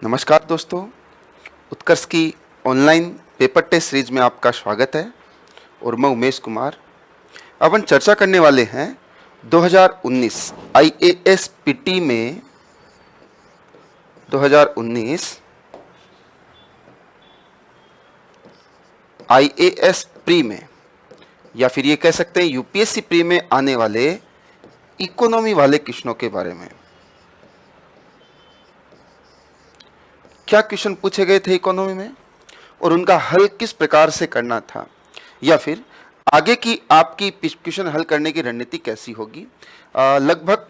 नमस्कार दोस्तों, उत्कर्ष की ऑनलाइन पेपर टेस्ट सीरीज में आपका स्वागत है और मैं उमेश कुमार। अब हम चर्चा करने वाले हैं 2019 आईएएस पीटी में 2019 आईएएस प्री में या फिर ये कह सकते हैं यूपीएससी प्री में आने वाले इकोनॉमी वाले क्वेश्चनों के बारे में। क्या क्वेश्चन पूछे गए थे इकोनॉमी में और उनका हल किस प्रकार से करना था, या फिर आगे की आपकी क्वेश्चन हल करने की रणनीति कैसी होगी। लगभग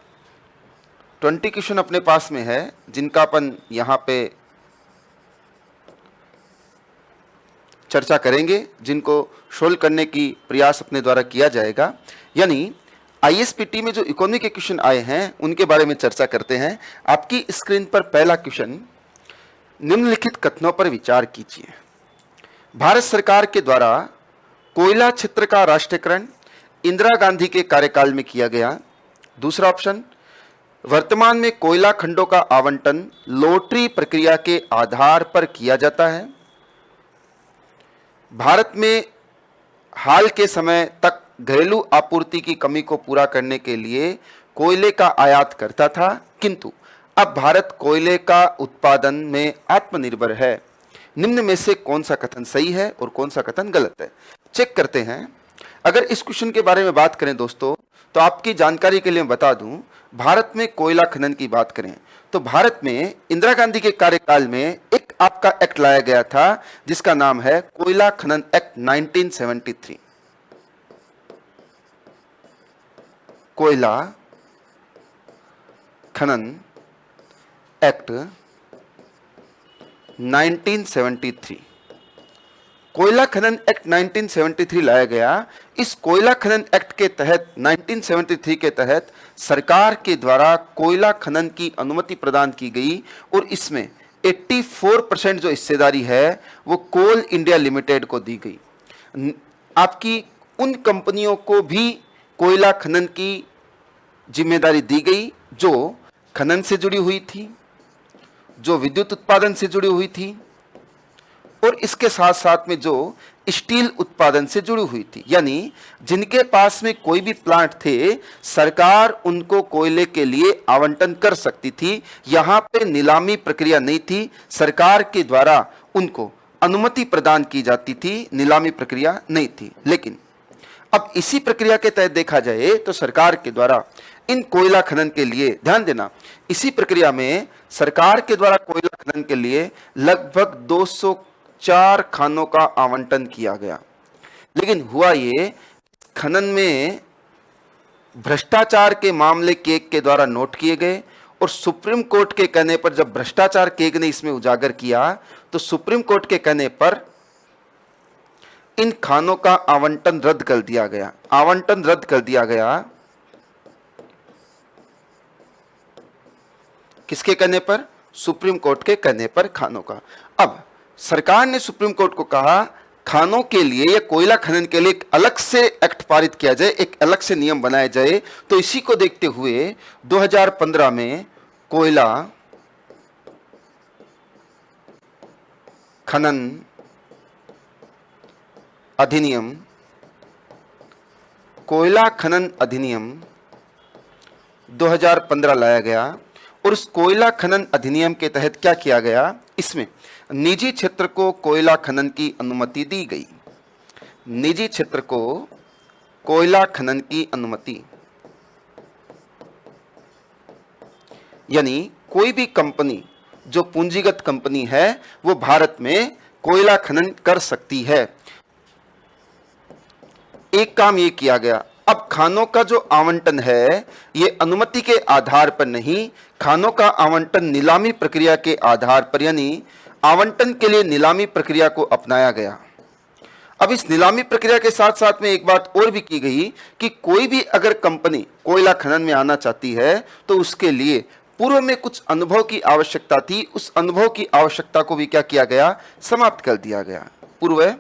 20 क्वेश्चन अपने पास में है जिनका अपन यहाँ पे चर्चा करेंगे, जिनको सोल्व करने की प्रयास अपने द्वारा किया जाएगा। यानी आईएसपीटी में जो इकोनॉमी के क्वेश्चन आए हैं उनके बारे में चर्चा करते हैं। आपकी स्क्रीन पर पहला क्वेश्चन, निम्नलिखित कथनों पर विचार कीजिए। भारत सरकार के द्वारा कोयला क्षेत्र का राष्ट्रीयकरण इंदिरा गांधी के कार्यकाल में किया गया। दूसरा ऑप्शन, वर्तमान में कोयला खंडों का आवंटन लॉटरी प्रक्रिया के आधार पर किया जाता है। भारत में हाल के समय तक घरेलू आपूर्ति की कमी को पूरा करने के लिए कोयले का आयात करता था, किंतु अब भारत कोयले का उत्पादन में आत्मनिर्भर है। निम्न में से कौन सा कथन सही है और कौन सा कथन गलत है, चेक करते हैं। अगर इस क्वेश्चन के बारे में बात करें दोस्तों, तो आपकी जानकारी के लिए बता दूं, भारत में कोयला खनन की बात करें तो भारत में इंदिरा गांधी के कार्यकाल में एक आपका एक्ट लाया गया था जिसका नाम है कोयला खनन एक्ट 1973। कोयला खनन एक्ट 1973, कोयला खनन एक्ट 1973 लाया गया। इस कोयला खनन एक्ट के तहत 1973 के तहत सरकार के द्वारा कोयला खनन की अनुमति प्रदान की गई और इसमें 84% जो हिस्सेदारी है वो कोल इंडिया लिमिटेड को दी गई। आपकी उन कंपनियों को भी कोयला खनन की जिम्मेदारी दी गई जो खनन से जुड़ी हुई थी, जो विद्युत उत्पादन से जुड़ी हुई थी और इसके साथ साथ में जो स्टील उत्पादन से जुड़ी हुई थी। यानी जिनके पास में कोई भी प्लांट थे, सरकार उनको कोयले के लिए आवंटन कर सकती थी। यहां पे नीलामी प्रक्रिया नहीं थी, सरकार के द्वारा उनको अनुमति प्रदान की जाती थी, नीलामी प्रक्रिया नहीं थी। लेकिन अब इसी प्रक्रिया के तहत देखा जाए तो सरकार के द्वारा इन कोयला खनन के लिए, ध्यान देना, इसी प्रक्रिया में सरकार के द्वारा कोयला खनन के लिए लगभग 204 खानों का आवंटन किया गया। लेकिन हुआ ये, खनन में भ्रष्टाचार के मामले केग के द्वारा नोट किए गए और सुप्रीम कोर्ट के कहने पर जब भ्रष्टाचार केग ने इसमें उजागर किया तो सुप्रीम कोर्ट के कहने पर इन खानों का आवंटन रद्द कर दिया गया। आवंटन रद्द कर दिया गया किसके कहने पर? सुप्रीम कोर्ट के कहने पर खानों का। अब सरकार ने सुप्रीम कोर्ट को कहा खानों के लिए या कोयला खनन के लिए एक अलग से एक्ट पारित किया जाए, एक अलग से नियम बनाए जाए। तो इसी को देखते हुए 2015 में कोयला खनन अधिनियम, कोयला खनन अधिनियम 2015 लाया गया और उस कोयला खनन अधिनियम के तहत क्या किया गया, इसमें निजी क्षेत्र को कोयला खनन की अनुमति दी गई। निजी क्षेत्र को कोयला खनन की अनुमति, यानी कोई भी कंपनी जो पूंजीगत कंपनी है वो भारत में कोयला खनन कर सकती है। एक काम ये किया गया। अब खानों का जो आवंटन है ये अनुमति के आधार पर नहीं, खानों का आवंटन नीलामी प्रक्रिया के आधार पर, यानी आवंटन के लिए नीलामी प्रक्रिया को अपनाया गया। अब इस नीलामी प्रक्रिया के साथ साथ में एक बात और भी की गई कि कोई भी अगर कंपनी कोयला खनन में आना चाहती है तो उसके लिए पूर्व में कुछ अनुभव की आवश्यकता थी। उस अनुभव की आवश्यकता को भी क्या किया गया, समाप्त कर दिया गया। पूर्व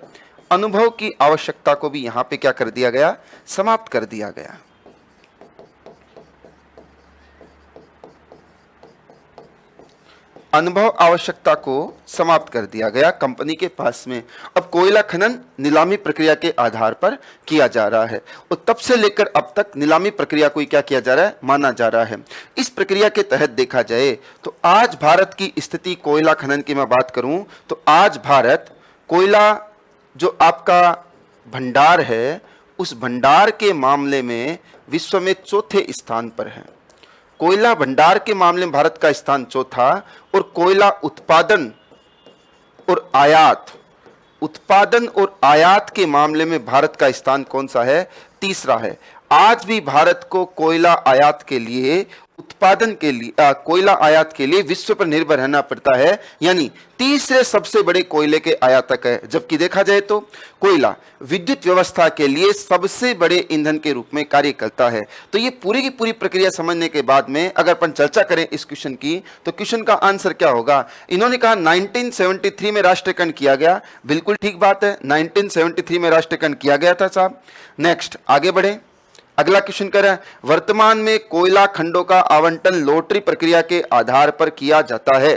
अनुभव की आवश्यकता को भी यहां पे क्या कर दिया गया, समाप्त कर दिया गया। अनुभव आवश्यकता को समाप्त कर दिया गया कंपनी के पास में। अब कोयला खनन नीलामी प्रक्रिया के आधार पर किया जा रहा है और तब से लेकर अब तक नीलामी प्रक्रिया को क्या किया जा रहा है, माना जा रहा है। इस प्रक्रिया के तहत देखा जाए तो आज भारत की स्थिति कोयला खनन की मैं बात करूं तो आज भारत कोयला जो आपका भंडार है उस भंडार के मामले में विश्व में चौथे स्थान पर है। कोयला भंडार के मामले में भारत का स्थान चौथा और कोयला उत्पादन और आयात के मामले में भारत का स्थान कौन सा है, तीसरा है। आज भी भारत को कोयला आयात के लिए कोयला आयात के लिए विश्व पर निर्भर रहना पड़ता है, यानी तीसरे सबसे बड़े कोयले के आयातक है। जबकि देखा जाए तो कोयला विद्युत व्यवस्था के लिए सबसे बड़े ईंधन के रूप में कार्य करता है। तो ये पूरी की पूरी प्रक्रिया समझने के बाद में अगर अपन चर्चा करें इस क्वेश्चन की तो क्वेश्चन का आंसर क्या होगा। इन्होंने कहा 1973 में राष्ट्रीयकरण किया गया, बिल्कुल ठीक बात है, 1973 में राष्ट्रीयकरण किया गया था साहब। नेक्स्ट आगे बढ़े, अगला क्वेश्चन कर रहा है वर्तमान में कोयला खंडों का आवंटन लॉटरी प्रक्रिया के आधार पर किया जाता है।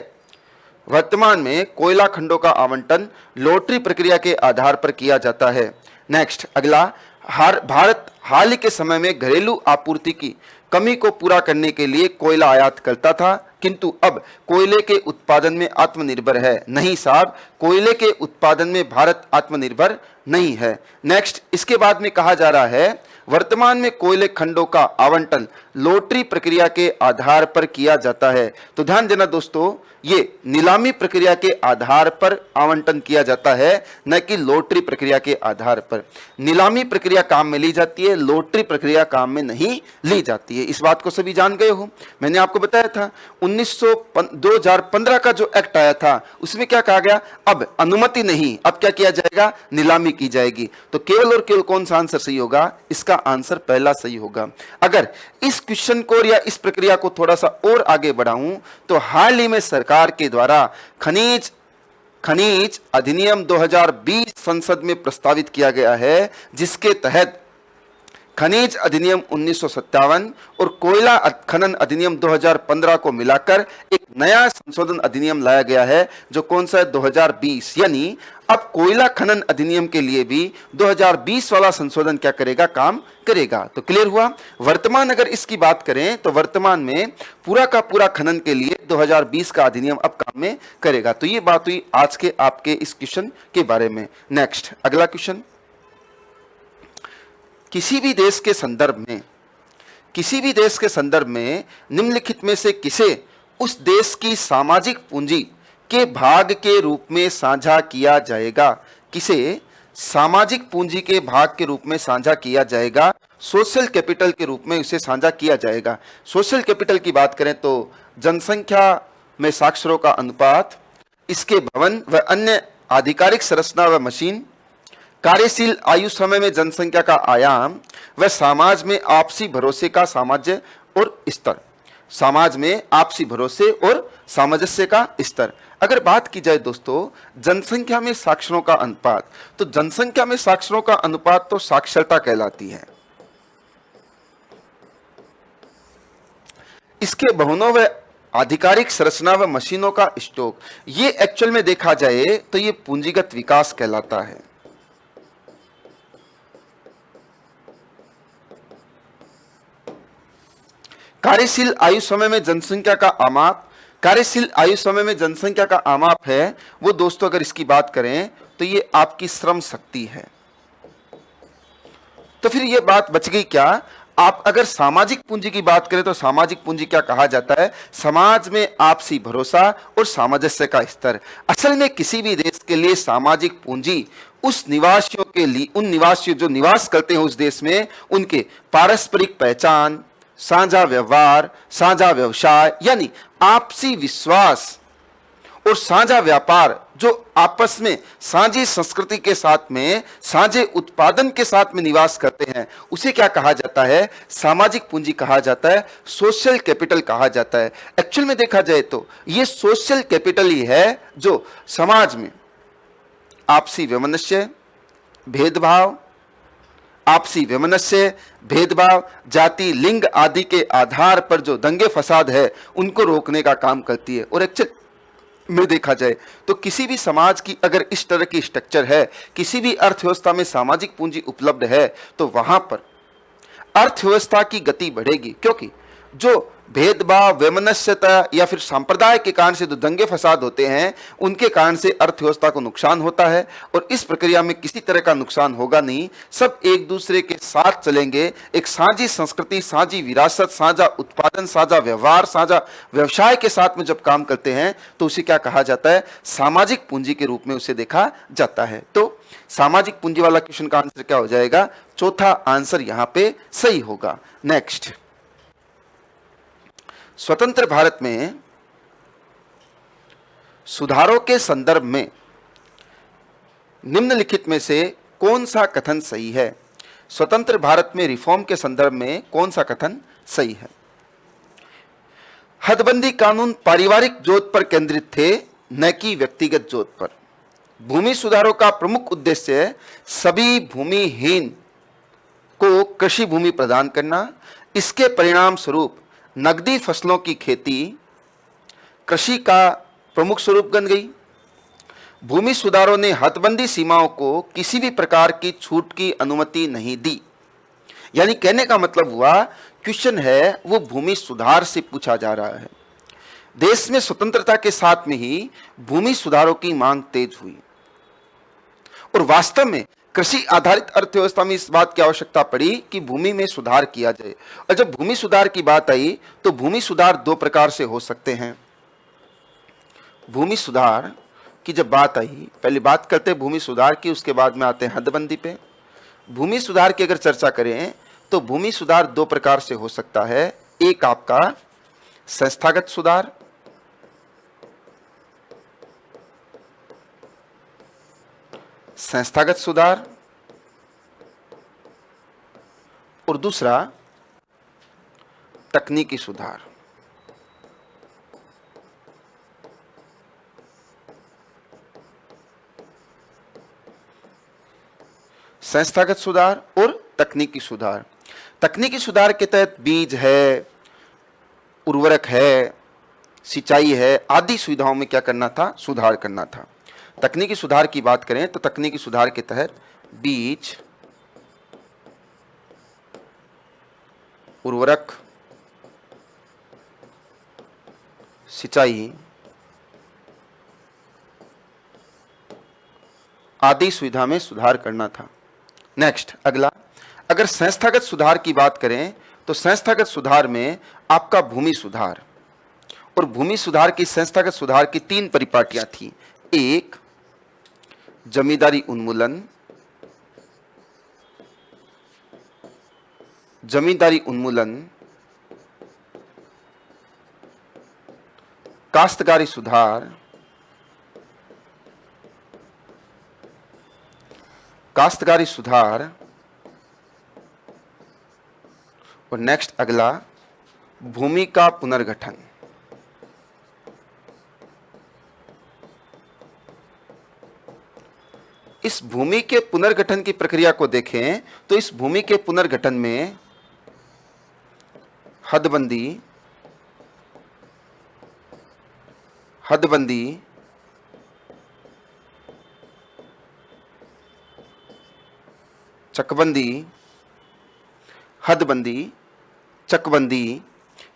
वर्तमान में कोयला खंडों का आवंटन लॉटरी प्रक्रिया के आधार पर किया जाता है। नेक्स्ट अगला, भारत हाल ही के समय में घरेलू आपूर्ति की कमी को पूरा करने के लिए कोयला आयात करता था किंतु अब कोयले के उत्पादन में आत्मनिर्भर है। नहीं साहब, कोयले के उत्पादन में भारत आत्मनिर्भर नहीं है। नेक्स्ट इसके बाद में कहा जा रहा है वर्तमान में कोयले खंडों का आवंटन लॉटरी प्रक्रिया के आधार पर किया जाता है। तो ध्यान देना दोस्तों, ये नीलामी प्रक्रिया के आधार पर आवंटन किया जाता है, न कि लॉटरी प्रक्रिया के आधार पर। नीलामी प्रक्रिया काम में ली जाती है, लॉटरी प्रक्रिया काम में नहीं ली जाती है। इस बात को सभी जान गए हो। मैंने आपको बताया था 2015 का जो एक्ट आया था उसमें क्या कहा गया, अब अनुमति नहीं, अब क्या किया जाएगा, नीलामी की जाएगी। तो केवल और केवल कौन सा आंसर सही होगा, इसका आंसर पहला सही होगा। अगर इस क्वेश्चन को या इस प्रक्रिया को थोड़ा सा और आगे बढ़ाऊं तो हाल ही में सरकार के द्वारा खनिज अधिनियम 2020 संसद में प्रस्तावित किया गया है, जिसके तहत खनिज अधिनियम 1957 और कोयला खनन अधिनियम 2015 को मिलाकर एक नया संशोधन अधिनियम लाया गया है, जो कौन सा है, 2020। यानी अब कोयला खनन अधिनियम के लिए भी 2020 वाला संशोधन क्या करेगा, काम करेगा। तो क्लियर हुआ। वर्तमान अगर इसकी बात करें तो वर्तमान में पूरा का पूरा खनन के लिए 2020 का अधिनियम अब काम में करेगा। तो ये बात हुई आज के आपके इस क्वेश्चन के बारे में। नेक्स्ट अगला क्वेश्चन, किसी भी देश के संदर्भ में निम्नलिखित में से किसे उस देश की सामाजिक पूंजी के भाग के रूप में साझा किया जाएगा, किसे सामाजिक पूंजी के भाग के रूप में साझा किया जाएगा, सोशल कैपिटल के रूप में उसे साझा किया जाएगा। सोशल कैपिटल की बात करें तो जनसंख्या में साक्षरों का अनुपात, इसके भवन व अन्य आधिकारिक संरचना व मशीन, कार्यशील आयु समय में जनसंख्या का आयाम व समाज में आपसी भरोसे का सामंजस्य और स्तर, समाज में आपसी भरोसे और सामंजस्य का स्तर। अगर बात की जाए दोस्तों जनसंख्या में साक्षरों का अनुपात, तो जनसंख्या में साक्षरों का अनुपात तो साक्षरता कहलाती है। इसके भवनों व आधिकारिक संरचना व मशीनों का स्टॉक, ये एक्चुअल में देखा जाए तो ये पूंजीगत विकास कहलाता है। कार्यशील आयु समय में जनसंख्या का आमाप, कार्यशील आयु समय में जनसंख्या का आमाप है वो दोस्तों अगर इसकी बात करें तो ये आपकी श्रम शक्ति है। तो फिर ये बात बच गई क्या, आप अगर सामाजिक पूंजी की बात करें तो सामाजिक पूंजी क्या कहा जाता है, समाज में आपसी भरोसा और सामंजस्य का स्तर। असल में किसी भी देश के लिए सामाजिक पूंजी उस निवासियों के लिए, उन निवासियों जो निवास करते हैं उस देश में, उनके पारस्परिक पहचान, साझा व्यवहार, साझा व्यवसाय यानी आपसी विश्वास और साझा व्यापार, जो आपस में साझी संस्कृति के साथ में, साझे उत्पादन के साथ में निवास करते हैं, उसे क्या कहा जाता है, सामाजिक पूंजी कहा जाता है, सोशल कैपिटल कहा जाता है। एक्चुअल में देखा जाए तो ये सोशल कैपिटल ही है जो समाज में आपसी वैमनस्य, भेदभाव, आपसी वैमनस्य, भेदभाव, जाति, लिंग आदि के आधार पर जो दंगे फसाद है उनको रोकने का काम करती है। और एक्चुअल में देखा जाए तो किसी भी समाज की अगर इस तरह की स्ट्रक्चर है, किसी भी अर्थव्यवस्था में सामाजिक पूंजी उपलब्ध है, तो वहां पर अर्थव्यवस्था की गति बढ़ेगी। क्योंकि जो भेदभाव, वैमनस्यता या फिर सांप्रदाय के कारण से जो दंगे फसाद होते हैं, उनके कारण से अर्थव्यवस्था को नुकसान होता है, और इस प्रक्रिया में किसी तरह का नुकसान होगा नहीं। सब एक दूसरे के साथ चलेंगे। एक साझी संस्कृति, साझी विरासत, साझा उत्पादन, साझा व्यवहार, साझा व्यवसाय के साथ में जब काम करते हैं तो उसे क्या कहा जाता है? सामाजिक पूंजी के रूप में उसे देखा जाता है। तो सामाजिक पूंजी वाला क्वेश्चन का आंसर क्या हो जाएगा? चौथा आंसर यहां पे सही होगा। नेक्स्ट, स्वतंत्र भारत में सुधारों के संदर्भ में निम्नलिखित में से कौन सा कथन सही है? स्वतंत्र भारत में रिफॉर्म के संदर्भ में कौन सा कथन सही है? हदबंदी कानून पारिवारिक जोत पर केंद्रित थे, न कि व्यक्तिगत जोत पर। भूमि सुधारों का प्रमुख उद्देश्य सभी भूमिहीन को कृषि भूमि प्रदान करना। इसके परिणाम स्वरूप नकदी फसलों की खेती कृषि का प्रमुख स्वरूप बन गई। भूमि सुधारों ने हदबंदी सीमाओं को किसी भी प्रकार की छूट की अनुमति नहीं दी। यानी कहने का मतलब हुआ, क्वेश्चन है वो भूमि सुधार से पूछा जा रहा है। देश में स्वतंत्रता के साथ में ही भूमि सुधारों की मांग तेज हुई, और वास्तव में कृषि आधारित अर्थव्यवस्था में इस बात की आवश्यकता पड़ी कि भूमि में सुधार किया जाए। और जब भूमि सुधार की बात आई तो भूमि सुधार दो प्रकार से हो सकते हैं। भूमि सुधार की जब बात आई, पहले बात करते हैं भूमि सुधार की, उसके बाद में आते हैं हदबंदी पे। भूमि सुधार की अगर चर्चा करें तो भूमि सुधार दो प्रकार से हो सकता है। एक आपका संस्थागत सुधार, संस्थागत सुधार, और दूसरा तकनीकी सुधार। संस्थागत सुधार और तकनीकी सुधार। तकनीकी सुधार के तहत बीज है, उर्वरक है, सिंचाई है, आदि सुविधाओं में क्या करना था? सुधार करना था। तकनीकी सुधार की बात करें तो तकनीकी सुधार के तहत बीज, उर्वरक, सिंचाई आदि सुविधा में सुधार करना था। नेक्स्ट, अगला, अगर संस्थागत सुधार की बात करें तो संस्थागत सुधार में आपका भूमि सुधार, और भूमि सुधार की संस्थागत सुधार की तीन परिपाटियां थी। एक, जमींदारी उन्मूलन, जमींदारी उन्मूलन, काश्तकारी सुधार, काश्तकारी सुधार, और नेक्स्ट अगला, भूमि का पुनर्गठन। इस भूमि के पुनर्गठन की प्रक्रिया को देखें तो इस भूमि के पुनर्गठन में हदबंदी, हदबंदी, चकबंदी, हदबंदी, चकबंदी,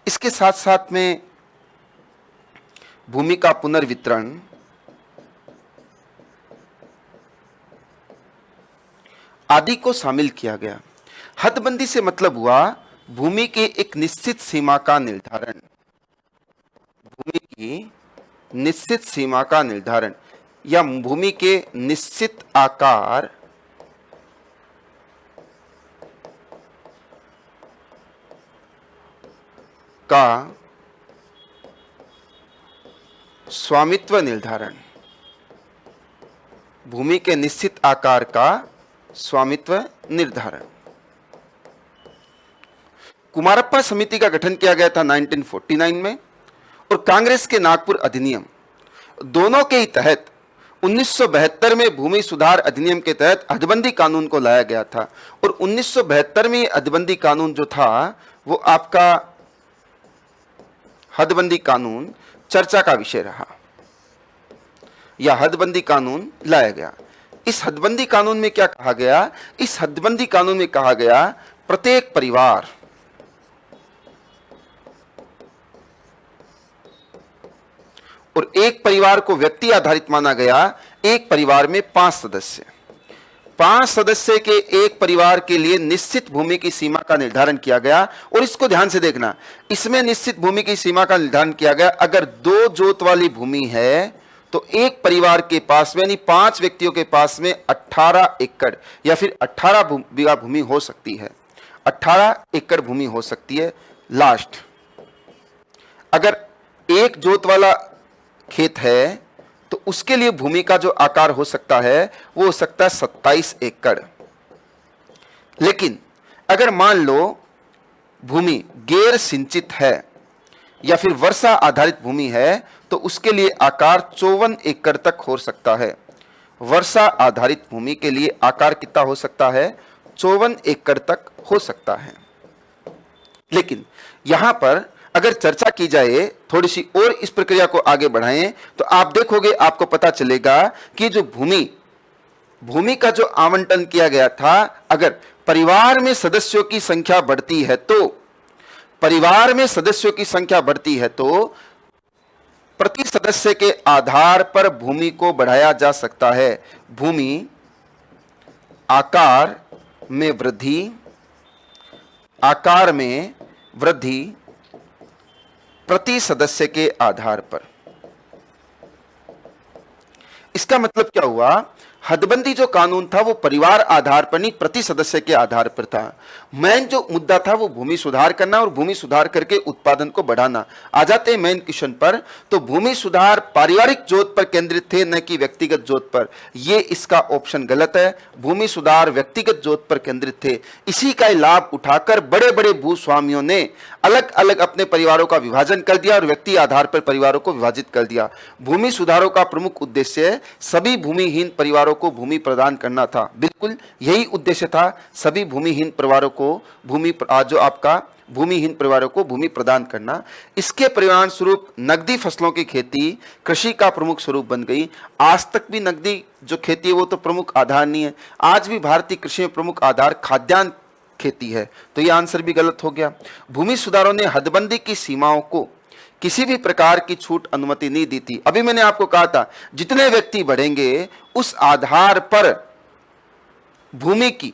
इसके साथ साथ में भूमि का पुनर्वितरण, आदि को शामिल किया गया। हदबंदी से मतलब हुआ भूमि के एक निश्चित सीमा का निर्धारण, भूमि की निश्चित सीमा का निर्धारण, या भूमि के निश्चित आकार का स्वामित्व निर्धारण, भूमि के निश्चित आकार का स्वामित्व निर्धारण। कुमारप्पा समिति का गठन किया गया था 1949 में, और कांग्रेस के नागपुर अधिनियम, दोनों के ही तहत 1972 में भूमि सुधार अधिनियम के तहत हदबंदी कानून को लाया गया था। और 1972 में हदबंदी कानून जो था वो आपका हदबंदी कानून चर्चा का विषय रहा। या हदबंदी कानून लाया गया। इस हदबंदी कानून में क्या कहा गया? इस हदबंदी कानून में कहा गया प्रत्येक परिवार और एक परिवार को व्यक्ति आधारित माना गया। एक परिवार में 5 सदस्य, 5 सदस्य के एक परिवार के लिए निश्चित भूमि की सीमा का निर्धारण किया गया। और इसको ध्यान से देखना, इसमें निश्चित भूमि की सीमा का निर्धारण किया गया। अगर 2 जोत वाली भूमि है तो एक परिवार के पास में यानी 5 व्यक्तियों के पास में 18 एकड़ या फिर 18 बीघा भूमि हो सकती है। 18 एकड़ भूमि हो सकती है। लास्ट, अगर एक जोत वाला खेत है तो उसके लिए भूमि का जो आकार हो सकता है वो हो सकता है 27 एकड़। लेकिन अगर मान लो भूमि गैर सिंचित है या फिर वर्षा आधारित भूमि है तो उसके लिए आकार 54 एकड़ तक हो सकता है। वर्षा आधारित भूमि के लिए आकार कितना हो सकता है? 54 एकड़ तक हो सकता है। लेकिन यहां पर अगर चर्चा की जाए, थोड़ी सी और इस प्रक्रिया को आगे बढ़ाएं तो आप देखोगे, आपको पता चलेगा कि जो भूमि का जो आवंटन किया गया था, अगर परिवार में सदस्यों की संख्या बढ़ती है तो प्रति सदस्य के आधार पर भूमि को बढ़ाया जा सकता है। भूमि आकार में वृद्धि प्रति सदस्य के आधार पर। इसका मतलब क्या हुआ? हदबंदी जो कानून था वो परिवार आधार पर नहीं, प्रति सदस्य के आधार पर था। मेन जो मुद्दा था वो भूमि सुधार करना और भूमि सुधार करके उत्पादन को बढ़ाना। आ जाते हैं मेन क्वेश्चन पर। तो भूमि सुधार पारिवारिक जोत पर केंद्रित थे, न कि व्यक्तिगत जोत पर। ये इसका ऑप्शन गलत है। भूमि सुधार व्यक्तिगत जोत पर केंद्रित थे। इसी का लाभ उठाकर बड़े बड़े भूस्वामियों ने अलग अलग अपने परिवारों का विभाजन कर दिया और व्यक्ति आधार पर परिवारों को विभाजित कर दिया। भूमि सुधारों का प्रमुख उद्देश्य सभी भूमिहीन परिवारों को भूमि प्रदान करना था। बिल्कुल यही उद्देश्य था, सभी भूमिहीन परिवारों को भूमिहीन परिवारों को भूमि प्रदान करना। इसके परिणाम स्वरूप नकदी फसलों की खेती कृषि का प्रमुख स्वरूप बन गई। आज तक भी नकदी जो खेती है वो तो प्रमुख आधार नहीं है। आज भी भारतीय कृषि में प्रमुख आधार खाद्यान्न खेती है। तो ये आंसर भी गलत हो गया। भूमि सुधारों ने हदबंदी की सीमाओं को किसी भी प्रकार की छूट अनुमति नहीं दी थी। अभी मैंने आपको कहा था जितने व्यक्ति बढ़ेंगे उस आधार पर भूमि की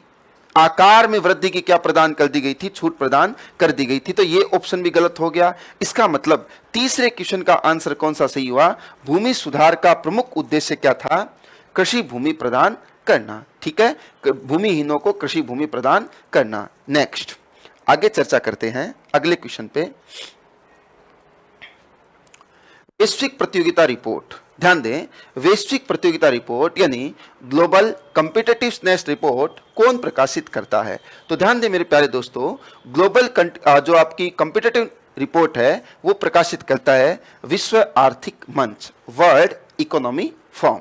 आकार में वृद्धि की क्या प्रदान कर दी गई थी? छूट प्रदान कर दी गई थी। तो ये ऑप्शन भी गलत हो गया। इसका मतलब तीसरे क्वेश्चन का आंसर कौन सा सही हुआ? भूमि सुधार का प्रमुख उद्देश्य क्या था? कृषि भूमि प्रदान करना। ठीक है, भूमिहीनों को कृषि भूमि प्रदान करना। नेक्स्ट आगे चर्चा करते हैं अगले क्वेश्चन पे। वैश्विक प्रतियोगिता रिपोर्ट, ध्यान दें, वैश्विक प्रतियोगिता रिपोर्ट यानी ग्लोबल कॉम्पिटिटिवनेस रिपोर्ट कौन प्रकाशित करता है? तो ध्यान दें मेरे प्यारे दोस्तों, ग्लोबल जो आपकी कॉम्पिटिटिव रिपोर्ट है वो प्रकाशित करता है विश्व आर्थिक मंच, world economy forum.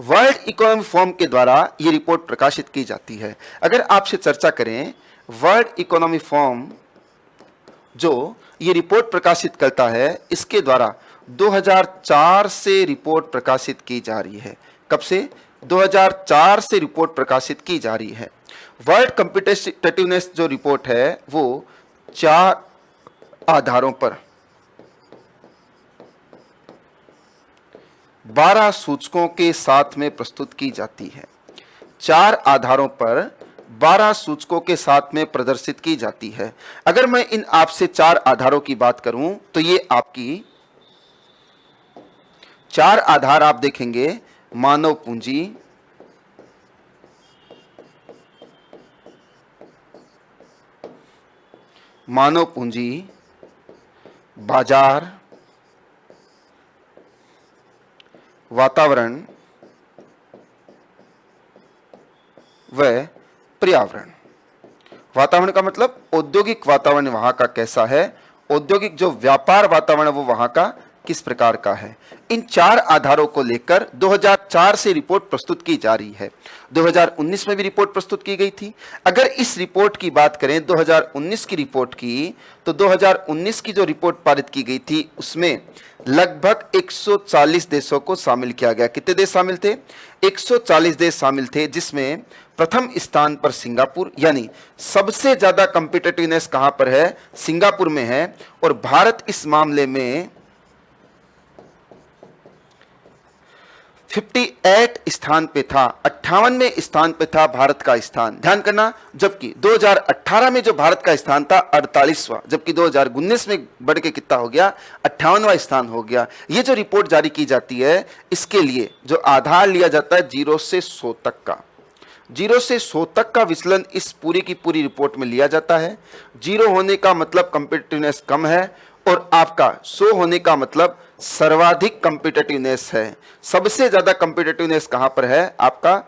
World economy forum के द्वारा ये रिपोर्ट प्रकाशित की जाती है। अगर आपसे चर्चा करें, वर्ल्ड इकोनॉमी फोरम जो ये रिपोर्ट प्रकाशित करता है, इसके द्वारा 2004 से रिपोर्ट प्रकाशित की जा रही है। कब से? 2004 से रिपोर्ट प्रकाशित की जा रही है। वर्ल्ड कॉम्पिटिटिवनेस जो रिपोर्ट है वो 4 आधारों पर 12 सूचकों के साथ में प्रस्तुत की जाती है। 4 आधारों पर 12 सूचकों के साथ में प्रदर्शित की जाती है। अगर मैं इन आपसे 4 आधारों की बात करूं तो ये आपकी 4 आधार आप देखेंगे, मानव पूंजी, बाजार, वातावरण व पर्यावरण। वातावरण का मतलब औद्योगिक वातावरण वहां का कैसा है, औद्योगिक जो व्यापार वातावरण वो वहां का किस प्रकार का है। इन 4 आधारों को लेकर 2004 से रिपोर्ट प्रस्तुत की जा रही है। 2019 में भी रिपोर्ट प्रस्तुत की गई थी। अगर इस रिपोर्ट की बात करें 2019 की रिपोर्ट की, तो 2019 की जो रिपोर्ट पारित की गई थी उसमें लगभग 140 देशों को शामिल किया गया। कितने देश शामिल थे? 140 देश शामिल थे, जिसमें प्रथम स्थान पर सिंगापुर, यानी सबसे ज्यादा कॉम्पिटिटिवनेस कहां पर है? सिंगापुर में है। और भारत इस मामले में 58 स्थान पे था, 58वें स्थान पे था भारत का स्थान। ध्यान करना, जबकि 2018 में जो भारत का स्थान था 48वां, जबकि 2019 में बढ़ के कितना हो गया? 58वां स्थान हो गया। ये जो रिपोर्ट जारी की जाती है, इसके लिए जो आधार लिया जाता है 0 से 100 तक का, 0 से 100 तक का विचलन इस पूरी की पूरी रिपोर्ट में लिया जाता है। 0 होने का मतलब कॉम्पिटिटिवनेस कम है, और आपका 100 होने का मतलब सर्वाधिक कॉम्पिटिटिवनेस है। सबसे ज्यादा कॉम्पिटिटिवनेस कहां पर है? आपका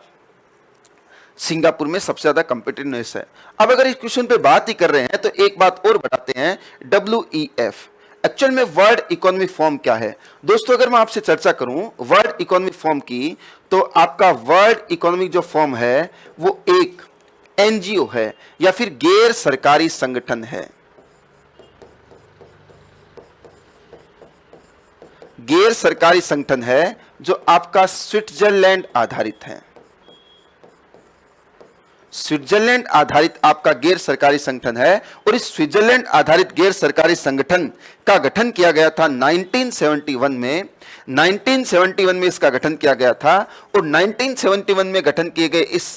सिंगापुर में सबसे ज्यादा कॉम्पिटिटिवनेस है। अब अगर इस क्वेश्चन पे बात ही कर रहे हैं तो एक बात और बताते हैं, WEF एक्चुअल में वर्ल्ड इकोनॉमिक फोरम क्या है? दोस्तों, अगर मैं आपसे चर्चा करूं वर्ल्ड इकोनॉमिक फोरम की, तो आपका वर्ल्ड इकोनॉमिक जो फोरम है वो एक NGO है या फिर गैर सरकारी संगठन है। गैर सरकारी संगठन है जो आपका स्विट्जरलैंड आधारित है। स्विट्जरलैंड आधारित आपका गैर सरकारी संगठन है, और इस स्विट्जरलैंड आधारित गैर सरकारी संगठन का गठन किया गया था 1971 में। 1971 में इसका गठन किया गया था, और 1971 में गठन किए गए इस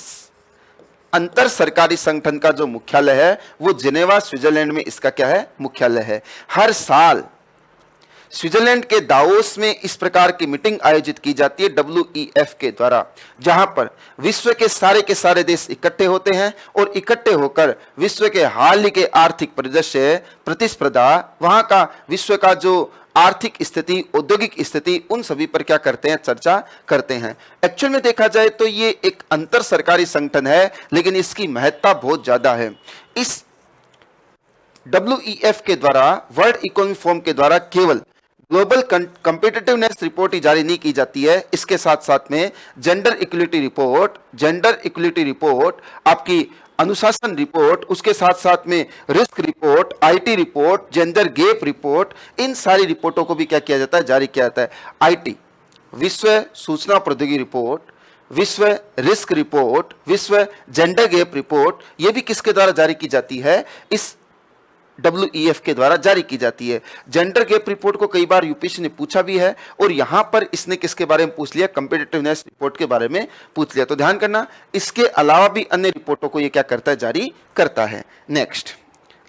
अंतर सरकारी संगठन का जो मुख्यालय है वो जिनेवा स्विट्जरलैंड में इसका क्या है? मुख्यालय है। हर साल स्विट्जरलैंड के दावोस में इस प्रकार की मीटिंग आयोजित की जाती है WEF के द्वारा, जहां पर विश्व के सारे देश इकट्ठे होते हैं, और इकट्ठे होकर विश्व के हाल ही के आर्थिक परिदृश्य, प्रतिस्पर्धा, वहां का विश्व का जो आर्थिक स्थिति, औद्योगिक स्थिति, उन सभी पर क्या करते हैं? चर्चा करते हैं। एक्चुअल में देखा जाए तो ये एक अंतर सरकारी संगठन है, लेकिन इसकी महत्ता बहुत ज्यादा है। इस WEF के द्वारा, वर्ल्ड इकोनॉमिक फोरम के द्वारा केवल ग्लोबल कॉम्पिटिटिवनेस रिपोर्ट ही जारी नहीं की जाती है, इसके साथ साथ में जेंडर इक्वलिटी रिपोर्ट, आपकी अनुशासन रिपोर्ट, उसके साथ साथ में risk report, IT report, gender gap report, इन सारी रिपोर्टों को भी क्या किया जाता है? जारी किया जाता है। IT विश्व सूचना प्रौद्योगिकी रिपोर्ट, विश्व रिस्क रिपोर्ट, विश्व जेंडर गैप रिपोर्ट, ये भी किसके द्वारा जारी की जाती है? इस WEF के द्वारा जारी की जाती है। जेंडर गैप रिपोर्ट को कई बार यूपीएससी ने पूछा भी है, और यहां पर इसने किसके बारे में पूछ लिया? कॉम्पिटिटिवनेस रिपोर्ट के बारे में पूछ लिया। तो ध्यान करना, इसके अलावा भी अन्य रिपोर्टों को ये क्या करता है? जारी करता है। नेक्स्ट,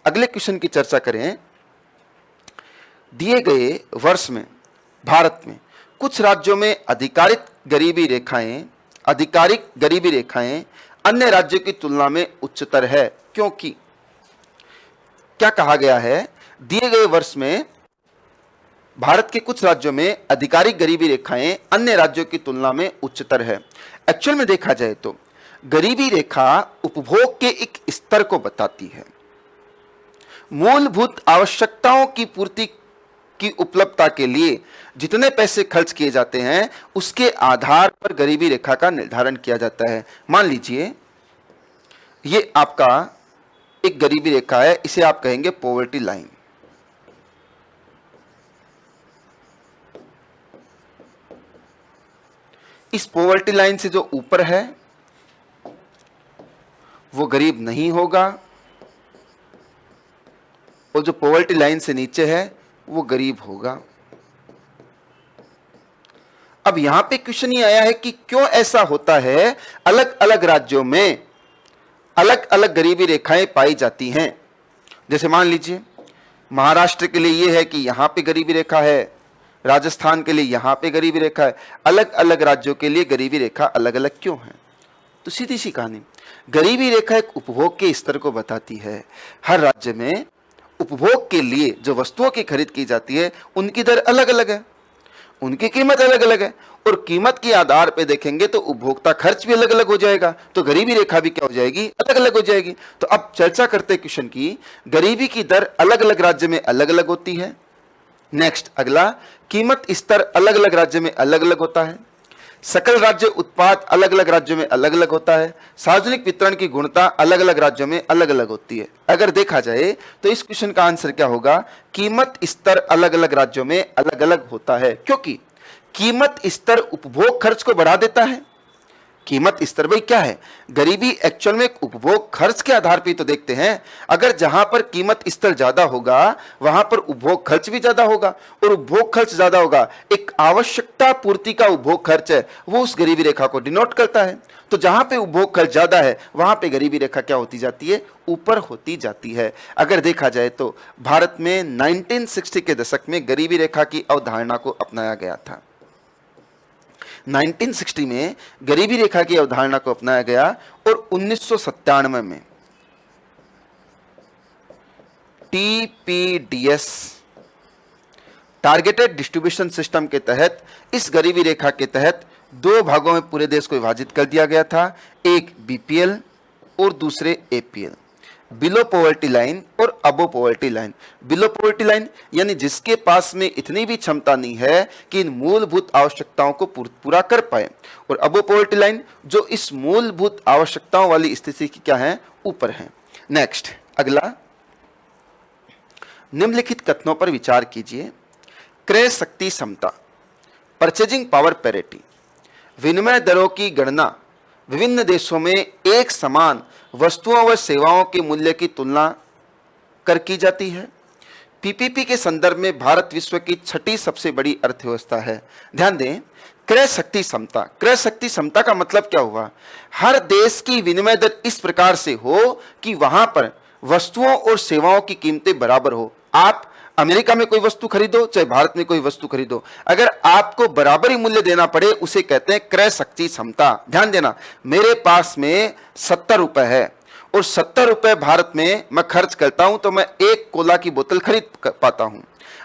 अगले क्वेश्चन की चर्चा करें। दिए गए वर्ष में भारत में कुछ राज्यों में आधिकारिक गरीबी रेखाएं अन्य राज्यों की तुलना में उच्चतर है, क्योंकि क्या कहा गया है? दिए गए वर्ष में भारत के कुछ राज्यों में आधिकारिक गरीबी रेखाएं अन्य राज्यों की तुलना में उच्चतर है। एक्चुअल में देखा जाए तो गरीबी रेखा उपभोग के एक स्तर को बताती है। मूलभूत आवश्यकताओं की पूर्ति की उपलब्धता के लिए जितने पैसे खर्च किए जाते हैं उसके आधार पर गरीबी रेखा का निर्धारण किया जाता है। मान लीजिए ये आपका एक गरीबी रेखा है, इसे आप कहेंगे पॉवर्टी लाइन। इस पॉवर्टी लाइन से जो ऊपर है वो गरीब नहीं होगा, और जो पॉवर्टी लाइन से नीचे है वो गरीब होगा। अब यहां पे क्वेश्चन ये आया है कि क्यों ऐसा होता है? अलग अलग राज्यों में अलग अलग गरीबी रेखाएं पाई जाती हैं। जैसे मान लीजिए महाराष्ट्र के लिए यह है कि यहां पे गरीबी रेखा है, राजस्थान के लिए यहां पे गरीबी रेखा है। अलग अलग राज्यों के लिए गरीबी रेखा अलग अलग क्यों है? तो सीधी सी कहानी, गरीबी रेखा एक उपभोग के स्तर को बताती है। हर राज्य में उपभोग के लिए जो वस्तुओं की खरीद की जाती है उनकी दर अलग अलग है, उनकी कीमत अलग अलग है, और कीमत के आधार पे देखेंगे तो उपभोक्ता खर्च भी अलग अलग हो जाएगा, तो गरीबी रेखा भी क्या हो जाएगी? अलग अलग हो जाएगी। तो अब चर्चा करते हैं क्वेश्चन की, गरीबी की दर अलग अलग राज्य में अलग अलग होती है। नेक्स्ट, अगला, कीमत स्तर अलग अलग राज्य में अलग अलग होता है। सकल राज्य उत्पाद अलग अलग राज्यों में अलग अलग होता है। सार्वजनिक वितरण की गुणवत्ता अलग अलग राज्यों में अलग अलग होती है। अगर देखा जाए तो इस क्वेश्चन का आंसर क्या होगा? कीमत स्तर अलग अलग राज्यों में अलग अलग होता है, क्योंकि कीमत स्तर उपभोग खर्च को बढ़ा देता है। कीमत स्तर भाई क्या है? गरीबी एक्चुअल में एक उपभोग खर्च के आधार पर तो देखते हैं। अगर जहां पर कीमत स्तर ज्यादा होगा वहां पर उपभोग खर्च भी ज्यादा होगा, और उपभोग खर्च ज्यादा होगा, एक आवश्यकता पूर्ति का उपभोग खर्च है, वो उस गरीबी रेखा को डिनोट करता है। तो जहां पे उपभोग खर्च ज्यादा है वहां पे गरीबी रेखा क्या होती जाती है? ऊपर होती जाती है। अगर देखा जाए तो भारत में 1960 के दशक में गरीबी रेखा की अवधारणा को अपनाया गया था। 1960 में गरीबी रेखा की अवधारणा को अपनाया गया, और 1997 में टीपीडीएस टारगेटेड डिस्ट्रीब्यूशन सिस्टम के तहत इस गरीबी रेखा के तहत दो भागों में पूरे देश को विभाजित कर दिया गया था, एक बीपीएल और दूसरे एपीएल, बिलो पॉवर्टी लाइन और above poverty line. Below poverty line यानी जिसके पास में इतनी भी क्षमता नहीं है कि इन मूलभूत आवश्यकताओं को पूरा कर पाए, और अबो पॉवर्टी लाइन जो इस मूलभूत आवश्यकताओं वाली स्थिति की क्या है? ऊपर है। नेक्स्ट अगला, निम्नलिखित कथनों पर विचार कीजिए। क्रय शक्ति समता, परचेजिंग पावर पैरिटी, विनिमय दरों की गणना विभिन्न देशों में एक समान वस्तुओं व सेवाओं के मूल्य की तुलना कर की जाती है। पीपीपी के संदर्भ में भारत विश्व की छठी सबसे बड़ी अर्थव्यवस्था है। ध्यान दें, क्रय शक्ति समता, क्रय शक्ति समता का मतलब क्या हुआ? हर देश की विनिमय दर इस प्रकार से हो कि वहां पर वस्तुओं और सेवाओं की कीमतें बराबर हो। आप अमेरिका में कोई वस्तु खरीदो चाहे भारत में कोई वस्तु खरीदो, अगर आपको बराबर ही मूल्य देना पड़े उसे कहते हैं क्रय शक्ति समता। ध्यान देना, मेरे पास में 70 रुपए है और 70 रुपए भारत में मैं खर्च करता हूं तो मैं एक कोला की बोतल खरीद पाता हूं।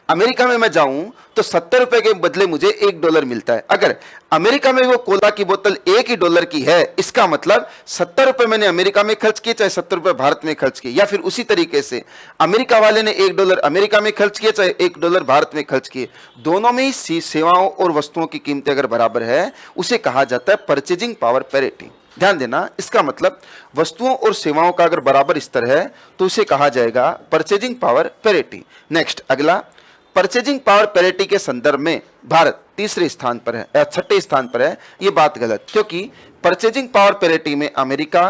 अमेरिका में मैं जाऊं तो 70 रुपए के बदले मुझे $1 मिलता है। अगर अमेरिका में वो कोला की बोतल $1 की है, इसका मतलब 70 रुपए मैंने अमेरिका में खर्च किए चाहे 70 रुपए भारत में खर्च किए, या फिर उसी तरीके से अमेरिका वाले ने $1 अमेरिका में खर्च किए चाहे $1 भारत में खर्च किए, दोनों में ही सेवाओं और वस्तुओं की कीमतें अगर बराबर है उसे कहा जाता है परचेजिंग पावर पैरिटी। ध्यान देना, इसका मतलब वस्तुओं और सेवाओं का अगर बराबर स्तर है तो उसे कहा जाएगा परचेजिंग पावर पैरिटी। नेक्स्ट अगला, परचेजिंग पावर पैरिटी के संदर्भ में भारत तीसरे स्थान पर है, छठे स्थान पर है। यह बात गलत, क्योंकि परचेजिंग पावर पैरिटी में अमेरिका,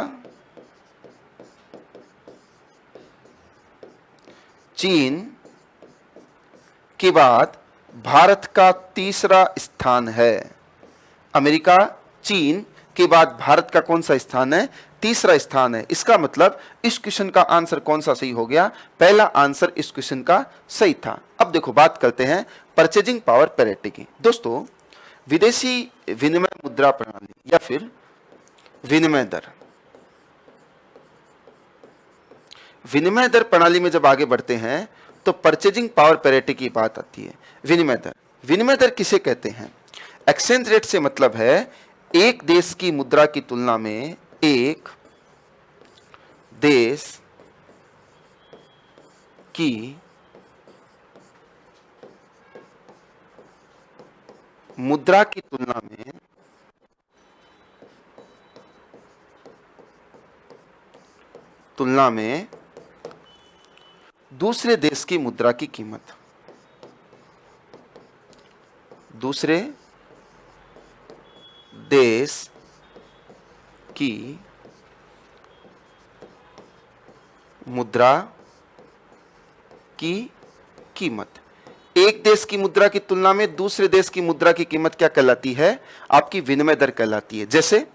चीन के बाद भारत का तीसरा स्थान है। अमेरिका, चीन के बाद भारत का कौन सा स्थान है? तीसरा स्थान है। इसका मतलब इस क्वेश्चन का आंसर कौन सा सही हो गया? पहला आंसर इस क्वेश्चन का सही था। अब देखो बात करते हैं परचेजिंग पावर पैरिटी की। दोस्तों, विदेशी विनिमय मुद्रा प्रणाली या फिर विनिमय दर, विनिमय दर प्रणाली में जब आगे बढ़ते हैं तो परचेजिंग पावर पैरिटी की बात आती है। विनिमय दर, विनिमय दर किसे कहते हैं? एक्सचेंज रेट से मतलब है एक देश की मुद्रा की तुलना में एक देश की मुद्रा की तुलना में दूसरे देश की मुद्रा की कीमत, दूसरे देश की मुद्रा की कीमत, एक देश की मुद्रा की तुलना में दूसरे देश की मुद्रा की कीमत क्या कहलाती है? आपकी विनिमय दर कहलाती है। जैसे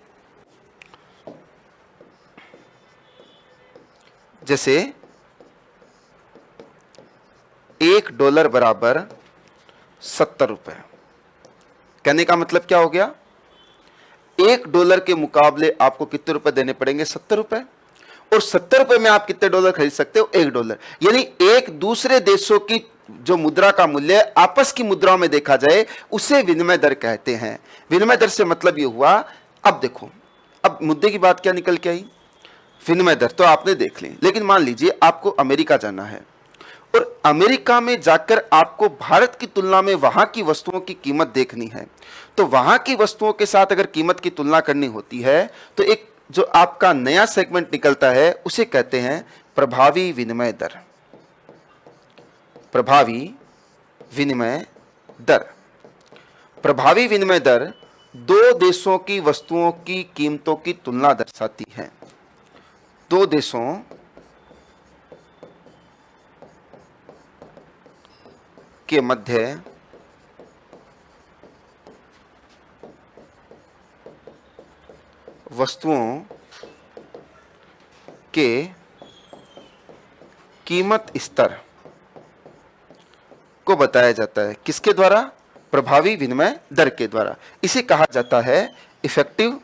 $1 बराबर 70 रुपए। कहने का मतलब क्या हो गया? $1 के मुकाबले आपको कितने रुपए देने पड़ेंगे? 70 रुपए। और 70 रुपए में आप कितने डॉलर खरीद सकते हो? $1। यानी एक दूसरे देशों की जो मुद्रा का मूल्य आपस की मुद्राओं में देखा जाए उसे विनिमय दर कहते हैं। विनिमय दर से मतलब यह हुआ, अब देखो, अब मुद्दे की बात क्या निकल के आई? विनिमय दर तो आपने देख ली, लेकिन मान लीजिए आपको अमेरिका जाना है और अमेरिका में जाकर आपको भारत की तुलना में वहां की वस्तुओं की कीमत देखनी है, तो वहां की वस्तुओं के साथ अगर कीमत की तुलना करनी होती है तो एक जो आपका नया सेगमेंट निकलता है उसे कहते हैं प्रभावी विनिमय दर। प्रभावी विनिमय दर। प्रभावी विनिमय दर दो देशों की वस्तुओं की कीमतों की तुलना दर्शाती है। दो देशों के मध्य वस्तुओं के कीमत स्तर को बताया जाता है किसके द्वारा? प्रभावी विनिमय दर के द्वारा। इसे कहा जाता है इफेक्टिव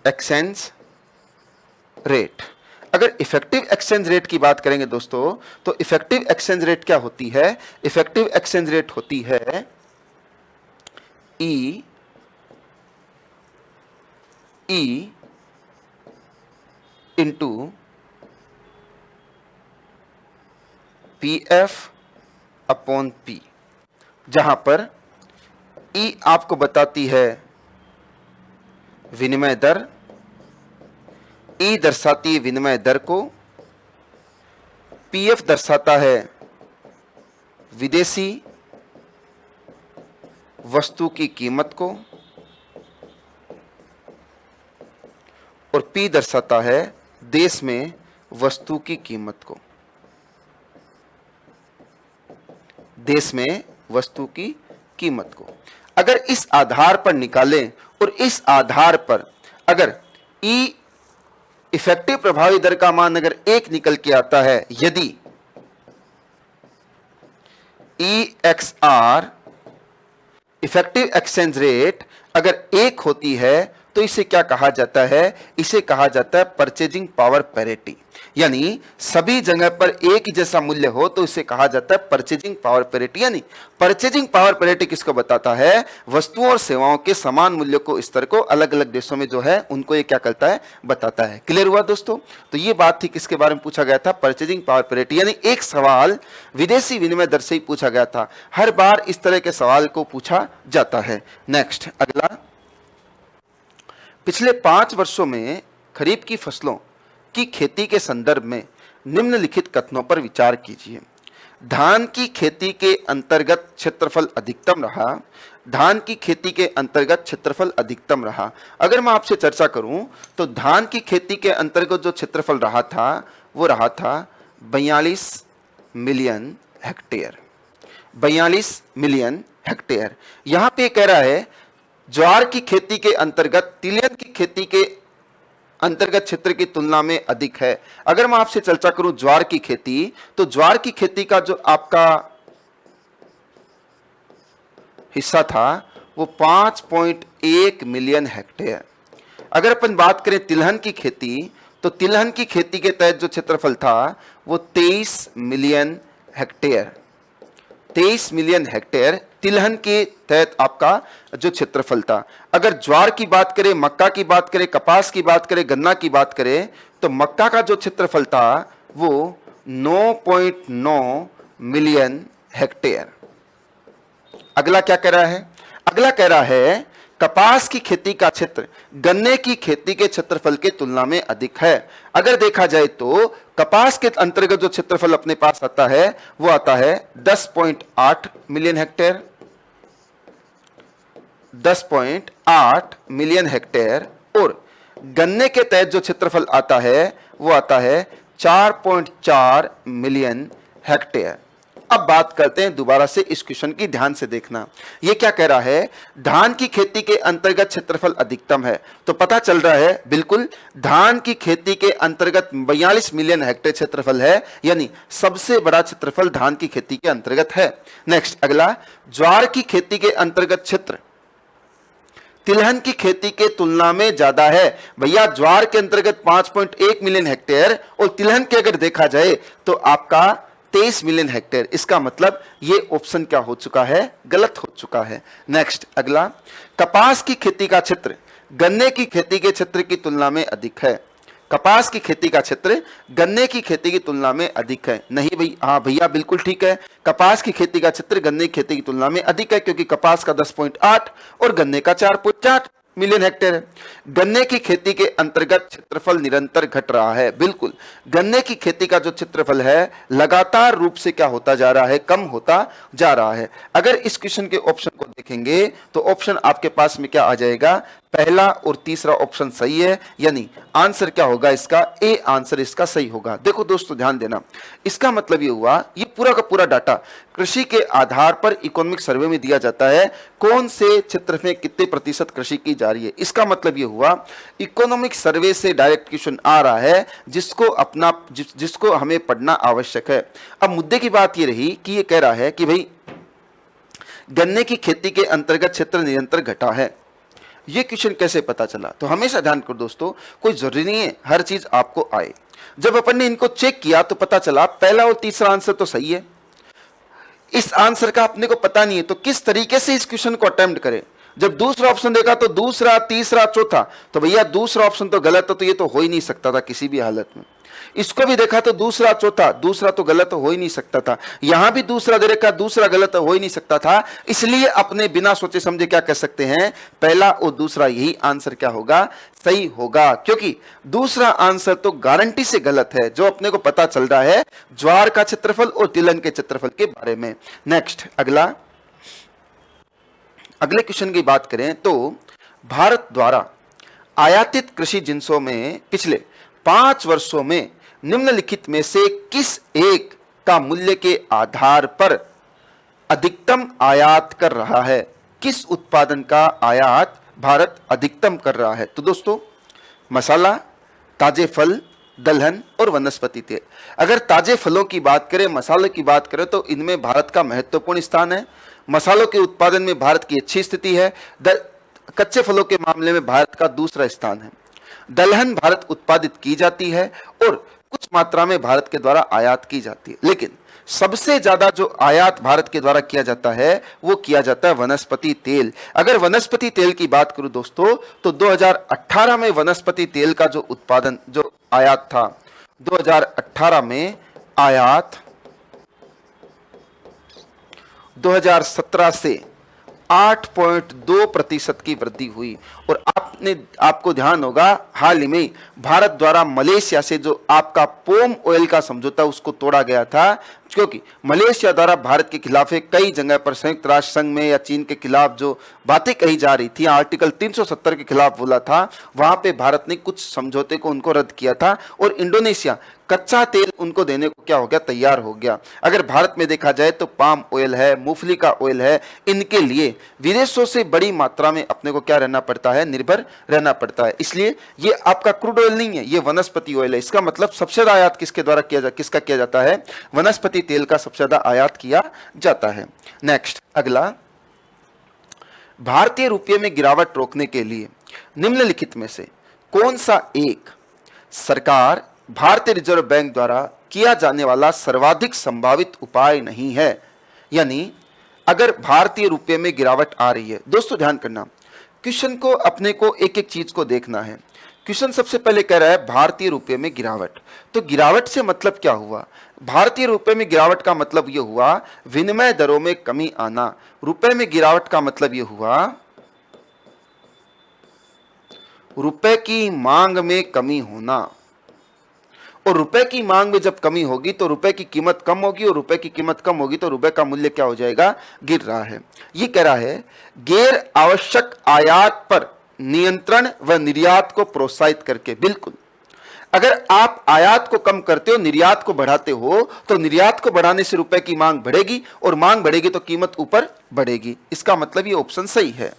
एक्सचेंज रेट। अगर इफेक्टिव एक्सचेंज रेट की बात करेंगे दोस्तों, तो इफेक्टिव एक्सचेंज रेट क्या होती है? इफेक्टिव एक्सचेंज रेट होती है E into P F upon P, जहां पर ई आपको बताती है विनिमय दर, ई दर्शाती है विनिमय दर को, पीएफ दर्शाता है विदेशी वस्तु की कीमत को, और पी दर्शाता है देश में वस्तु की कीमत को। देश में वस्तु की कीमत को अगर इस आधार पर निकालें और इस आधार पर अगर ई इफेक्टिव प्रभावी दर का मान अगर 1 निकल के आता है, यदि EXR इफेक्टिव एक्सचेंज रेट अगर 1 होती है तो इसे क्या कहा जाता है? इसे कहा जाता है परचेजिंग पावर पैरिटी। यानी सभी जगह पर एक ही जैसा मूल्य हो तो इसे कहा जाता है परचेजिंग पावर पैरिटी। यानी परचेजिंग पावर पैरिटी किसको बताता है? वस्तुओं और सेवाओं के समान मूल्य को, स्तर को अलग अलग देशों में जो है उनको ये क्या करता है? बताता है। क्लियर हुआ दोस्तों? तो ये बात थी किसके बारे में पूछा गया था? Purchasing power parity. यानी एक सवाल विदेशी विनिमय दर से ही पूछा गया था। हर बार इस तरह के सवाल को पूछा जाता है। नेक्स्ट अगला, पिछले 5 वर्षों में खरीफ की फसलों की खेती के संदर्भ में निम्नलिखित कथनों पर विचार कीजिए। धान की खेती के अंतर्गत क्षेत्रफल अधिकतम रहा। धान की खेती के अंतर्गत क्षेत्रफल अधिकतम रहा। अगर मैं आपसे चर्चा करूं तो धान की खेती के अंतर्गत जो क्षेत्रफल रहा था वो रहा था 42 मिलियन हेक्टेयर। 42 million hectare. यहां पे कह रहा है ज्वार की खेती के अंतर्गत तिलहन की खेती के अंतर्गत क्षेत्र की तुलना में अधिक है। अगर मैं आपसे चर्चा करूं ज्वार की खेती, तो ज्वार की खेती का जो आपका हिस्सा था वो 5.1 मिलियन हेक्टेयर। अगर अपन बात करें तिलहन की खेती, तो तिलहन की खेती के तहत जो क्षेत्रफल था वो 23 मिलियन हेक्टेयर। 23 मिलियन हेक्टेयर तिलहन के तहत आपका जो क्षेत्रफल था। अगर ज्वार की बात करें, मक्का की बात करें, कपास की बात करें, गन्ना की बात करें, तो मक्का का जो क्षेत्रफल था वो 9.9 मिलियन हेक्टेयर। अगला क्या कह रहा है? अगला कह रहा है कपास की खेती का क्षेत्र गन्ने की खेती के क्षेत्रफल के तुलना में अधिक है। अगर देखा जाए तो कपास के अंतर्गत जो क्षेत्रफल अपने पास आता है वो आता है 10.8 मिलियन हेक्टेयर। 10.8 million hectare. और गन्ने के तहत जो क्षेत्रफल आता है वो आता है 4.4 मिलियन हेक्टेयर। अब बात करते हैं दोबारा से इस क्वेश्चन की, ध्यान से देखना। ये क्या कह रहा है? धान की खेती के अंतर्गत क्षेत्रफल अधिकतम है। तो पता चल रहा है बिल्कुल धान की खेती के अंतर्गत 42 मिलियन हेक्टेयर क्षेत्रफल है, यानी सबसे बड़ा क्षेत्रफल धान की खेती के अंतर्गत है। नेक्स्ट अगला, ज्वार की खेती के अंतर्गत क्षेत्र तिलहन की खेती के तुलना में ज्यादा है। भैया ज्वार के अंतर्गत 5.1 मिलियन हेक्टेयर और तिलहन के अगर देखा जाए तो आपका 23 मिलियन हेक्टेयर। इसका मतलब ये ऑप्शन क्या हो चुका है? गलत हो चुका है। नेक्स्ट अगला, कपास की खेती का क्षेत्र गन्ने की खेती के क्षेत्र की तुलना में अधिक है। कपास की खेती का क्षेत्र गन्ने की खेती की तुलना में अधिक है। नहीं भाई, हाँ भैया बिल्कुल ठीक है, कपास की खेती का क्षेत्र गन्ने की खेती की तुलना में अधिक है, क्योंकि कपास का 10.8 और गन्ने का 4.4 मिलियन हेक्टेयर है। गन्ने की खेती के अंतर्गत क्षेत्रफल निरंतर घट रहा है। बिल्कुल, गन्ने की खेती का जो क्षेत्रफल है लगातार रूप से क्या होता जा रहा है, कम होता जा रहा है। अगर इस क्वेश्चन के ऑप्शन को देखेंगे तो ऑप्शन आपके पास में क्या आ जाएगा, पहला और तीसरा ऑप्शन सही है, यानी आंसर क्या होगा इसका, ए आंसर इसका सही होगा। देखो दोस्तों ध्यान देना, इसका मतलब ये हुआ, ये पूरा का पूरा डाटा कृषि के आधार पर इकोनॉमिक सर्वे में दिया जाता है, कौन से क्षेत्र में कितने प्रतिशत कृषि की जा रही है। इसका मतलब ये हुआ इकोनॉमिक सर्वे से डायरेक्ट क्वेश्चन आ रहा है, जिसको हमें पढ़ना आवश्यक है। अब मुद्दे की बात ये रही कि ये कह रहा है कि भाई गन्ने की खेती के अंतर्गत क्षेत्र निरंतर घटा है। ये क्वेश्चन कैसे पता चला, तो हमेशा ध्यान करो दोस्तों, कोई जरूरी नहीं है हर चीज आपको आए। जब अपन ने इनको चेक किया तो पता चला पहला और तीसरा आंसर तो सही है। इस आंसर का अपने को पता नहीं है तो किस तरीके से इस क्वेश्चन को अटेम्प्ट करें। जब दूसरा ऑप्शन देखा तो दूसरा, तीसरा, चौथा, तो भैया दूसरा ऑप्शन तो गलत है, तो ये तो हो ही नहीं सकता था किसी भी हालत में। इसको भी देखा तो दूसरा, चौथा, दूसरा तो गलत हो ही नहीं सकता था। यहां भी दूसरा दे रखा, दूसरा गलत हो ही नहीं सकता था। इसलिए अपने बिना सोचे समझे क्या कह सकते हैं, पहला और दूसरा यही आंसर क्या होगा, सही होगा, क्योंकि दूसरा आंसर तो गारंटी से गलत है। जो अपने को पता चल रहा है ज्वार का क्षेत्रफल और तिलहन के क्षेत्रफल के बारे में। नेक्स्ट अगले क्वेश्चन की बात करें तो भारत द्वारा आयातित कृषि जिंसों में पिछले 5 वर्षों में निम्नलिखित में से किस एक का मूल्य के आधार पर अधिकतम आयात कर रहा है। किस उत्पादन का आयात भारत अधिकतम कर रहा है। तो दोस्तों मसाला, ताजे फल, दलहन और वनस्पति तेल। अगर ताजे फलों की बात करें, मसालों की बात करें तो इनमें भारत का महत्वपूर्ण स्थान है। मसालों के उत्पादन में भारत की अच्छी स्थिति है। कच्चे फलों के मामले में भारत का दूसरा स्थान है। दलहन भारत उत्पादित की जाती है और कुछ मात्रा में भारत के द्वारा आयात की जाती है, लेकिन सबसे ज्यादा जो आयात भारत के द्वारा किया जाता है वो किया जाता है वनस्पति तेल। अगर वनस्पति तेल की बात करूं दोस्तों तो 2018 में वनस्पति तेल का जो उत्पादन, जो आयात था, 2018 में आयात 2017 से 8.2% की वृद्धि हुई। और आपको ध्यान होगा हाल ही में भारत द्वारा मलेशिया से जो आपका पोम ऑयल का समझौता उसको तोड़ा गया था, क्योंकि मलेशिया द्वारा भारत के खिलाफ कई जगह पर संयुक्त राष्ट्र संघ में या चीन के खिलाफ जो बातें कही जा रही थी, आर्टिकल 370 के खिलाफ बोला था, वहां पे भारत ने कुछ समझौते को उनको रद्द किया था और इंडोनेशिया कच्चा तेल उनको देने को क्या हो गया, तैयार हो गया। अगर भारत में देखा जाए तो पाम ऑयल है, मूंगफली का ऑयल है, इनके लिए विदेशों से बड़ी मात्रा में अपने को क्या रहना पड़ता है, निर्भर रहना पड़ता है। इसलिए ये आपका क्रूड ऑयल नहीं है, ये वनस्पति ऑयल है। इसका मतलब सबसे ज्यादा आयात किसके द्वारा किसका किया जाता है, वनस्पति तेल का सबसे ज्यादा आयात किया जाता है। नेक्स्ट अगला, भारतीय रुपये में गिरावट रोकने के लिए निम्नलिखित में से कौन सा एक सरकार भारतीय रिजर्व बैंक द्वारा किया जाने वाला सर्वाधिक संभावित उपाय नहीं है। यानी अगर भारतीय रुपये में गिरावट आ रही है, दोस्तों ध्यान करना, क्वेश्चन को अपने को एक एक चीज को देखना है। क्वेश्चन सबसे पहले कह रहा है भारतीय रुपये में गिरावट, तो गिरावट से मतलब क्या हुआ, भारतीय रुपये में गिरावट का मतलब यह हुआ विनिमय दरों में कमी आना। रुपये में गिरावट का मतलब यह हुआ रुपये की मांग में कमी होना, और रुपए की मांग में जब कमी होगी तो रुपए की कीमत कम होगी, और रुपए की कीमत कम होगी तो रुपए का मूल्य क्या हो जाएगा, गिर रहा है। ये कह रहा है गैर आवश्यक आयात पर नियंत्रण व निर्यात को प्रोत्साहित करके। बिल्कुल, अगर आप आयात को कम करते हो, निर्यात को बढ़ाते हो, तो निर्यात को बढ़ाने से रुपए की मांग बढ़ेगी, और मांग बढ़ेगी तो कीमत ऊपर बढ़ेगी। इसका मतलब ये ऑप्शन सही है।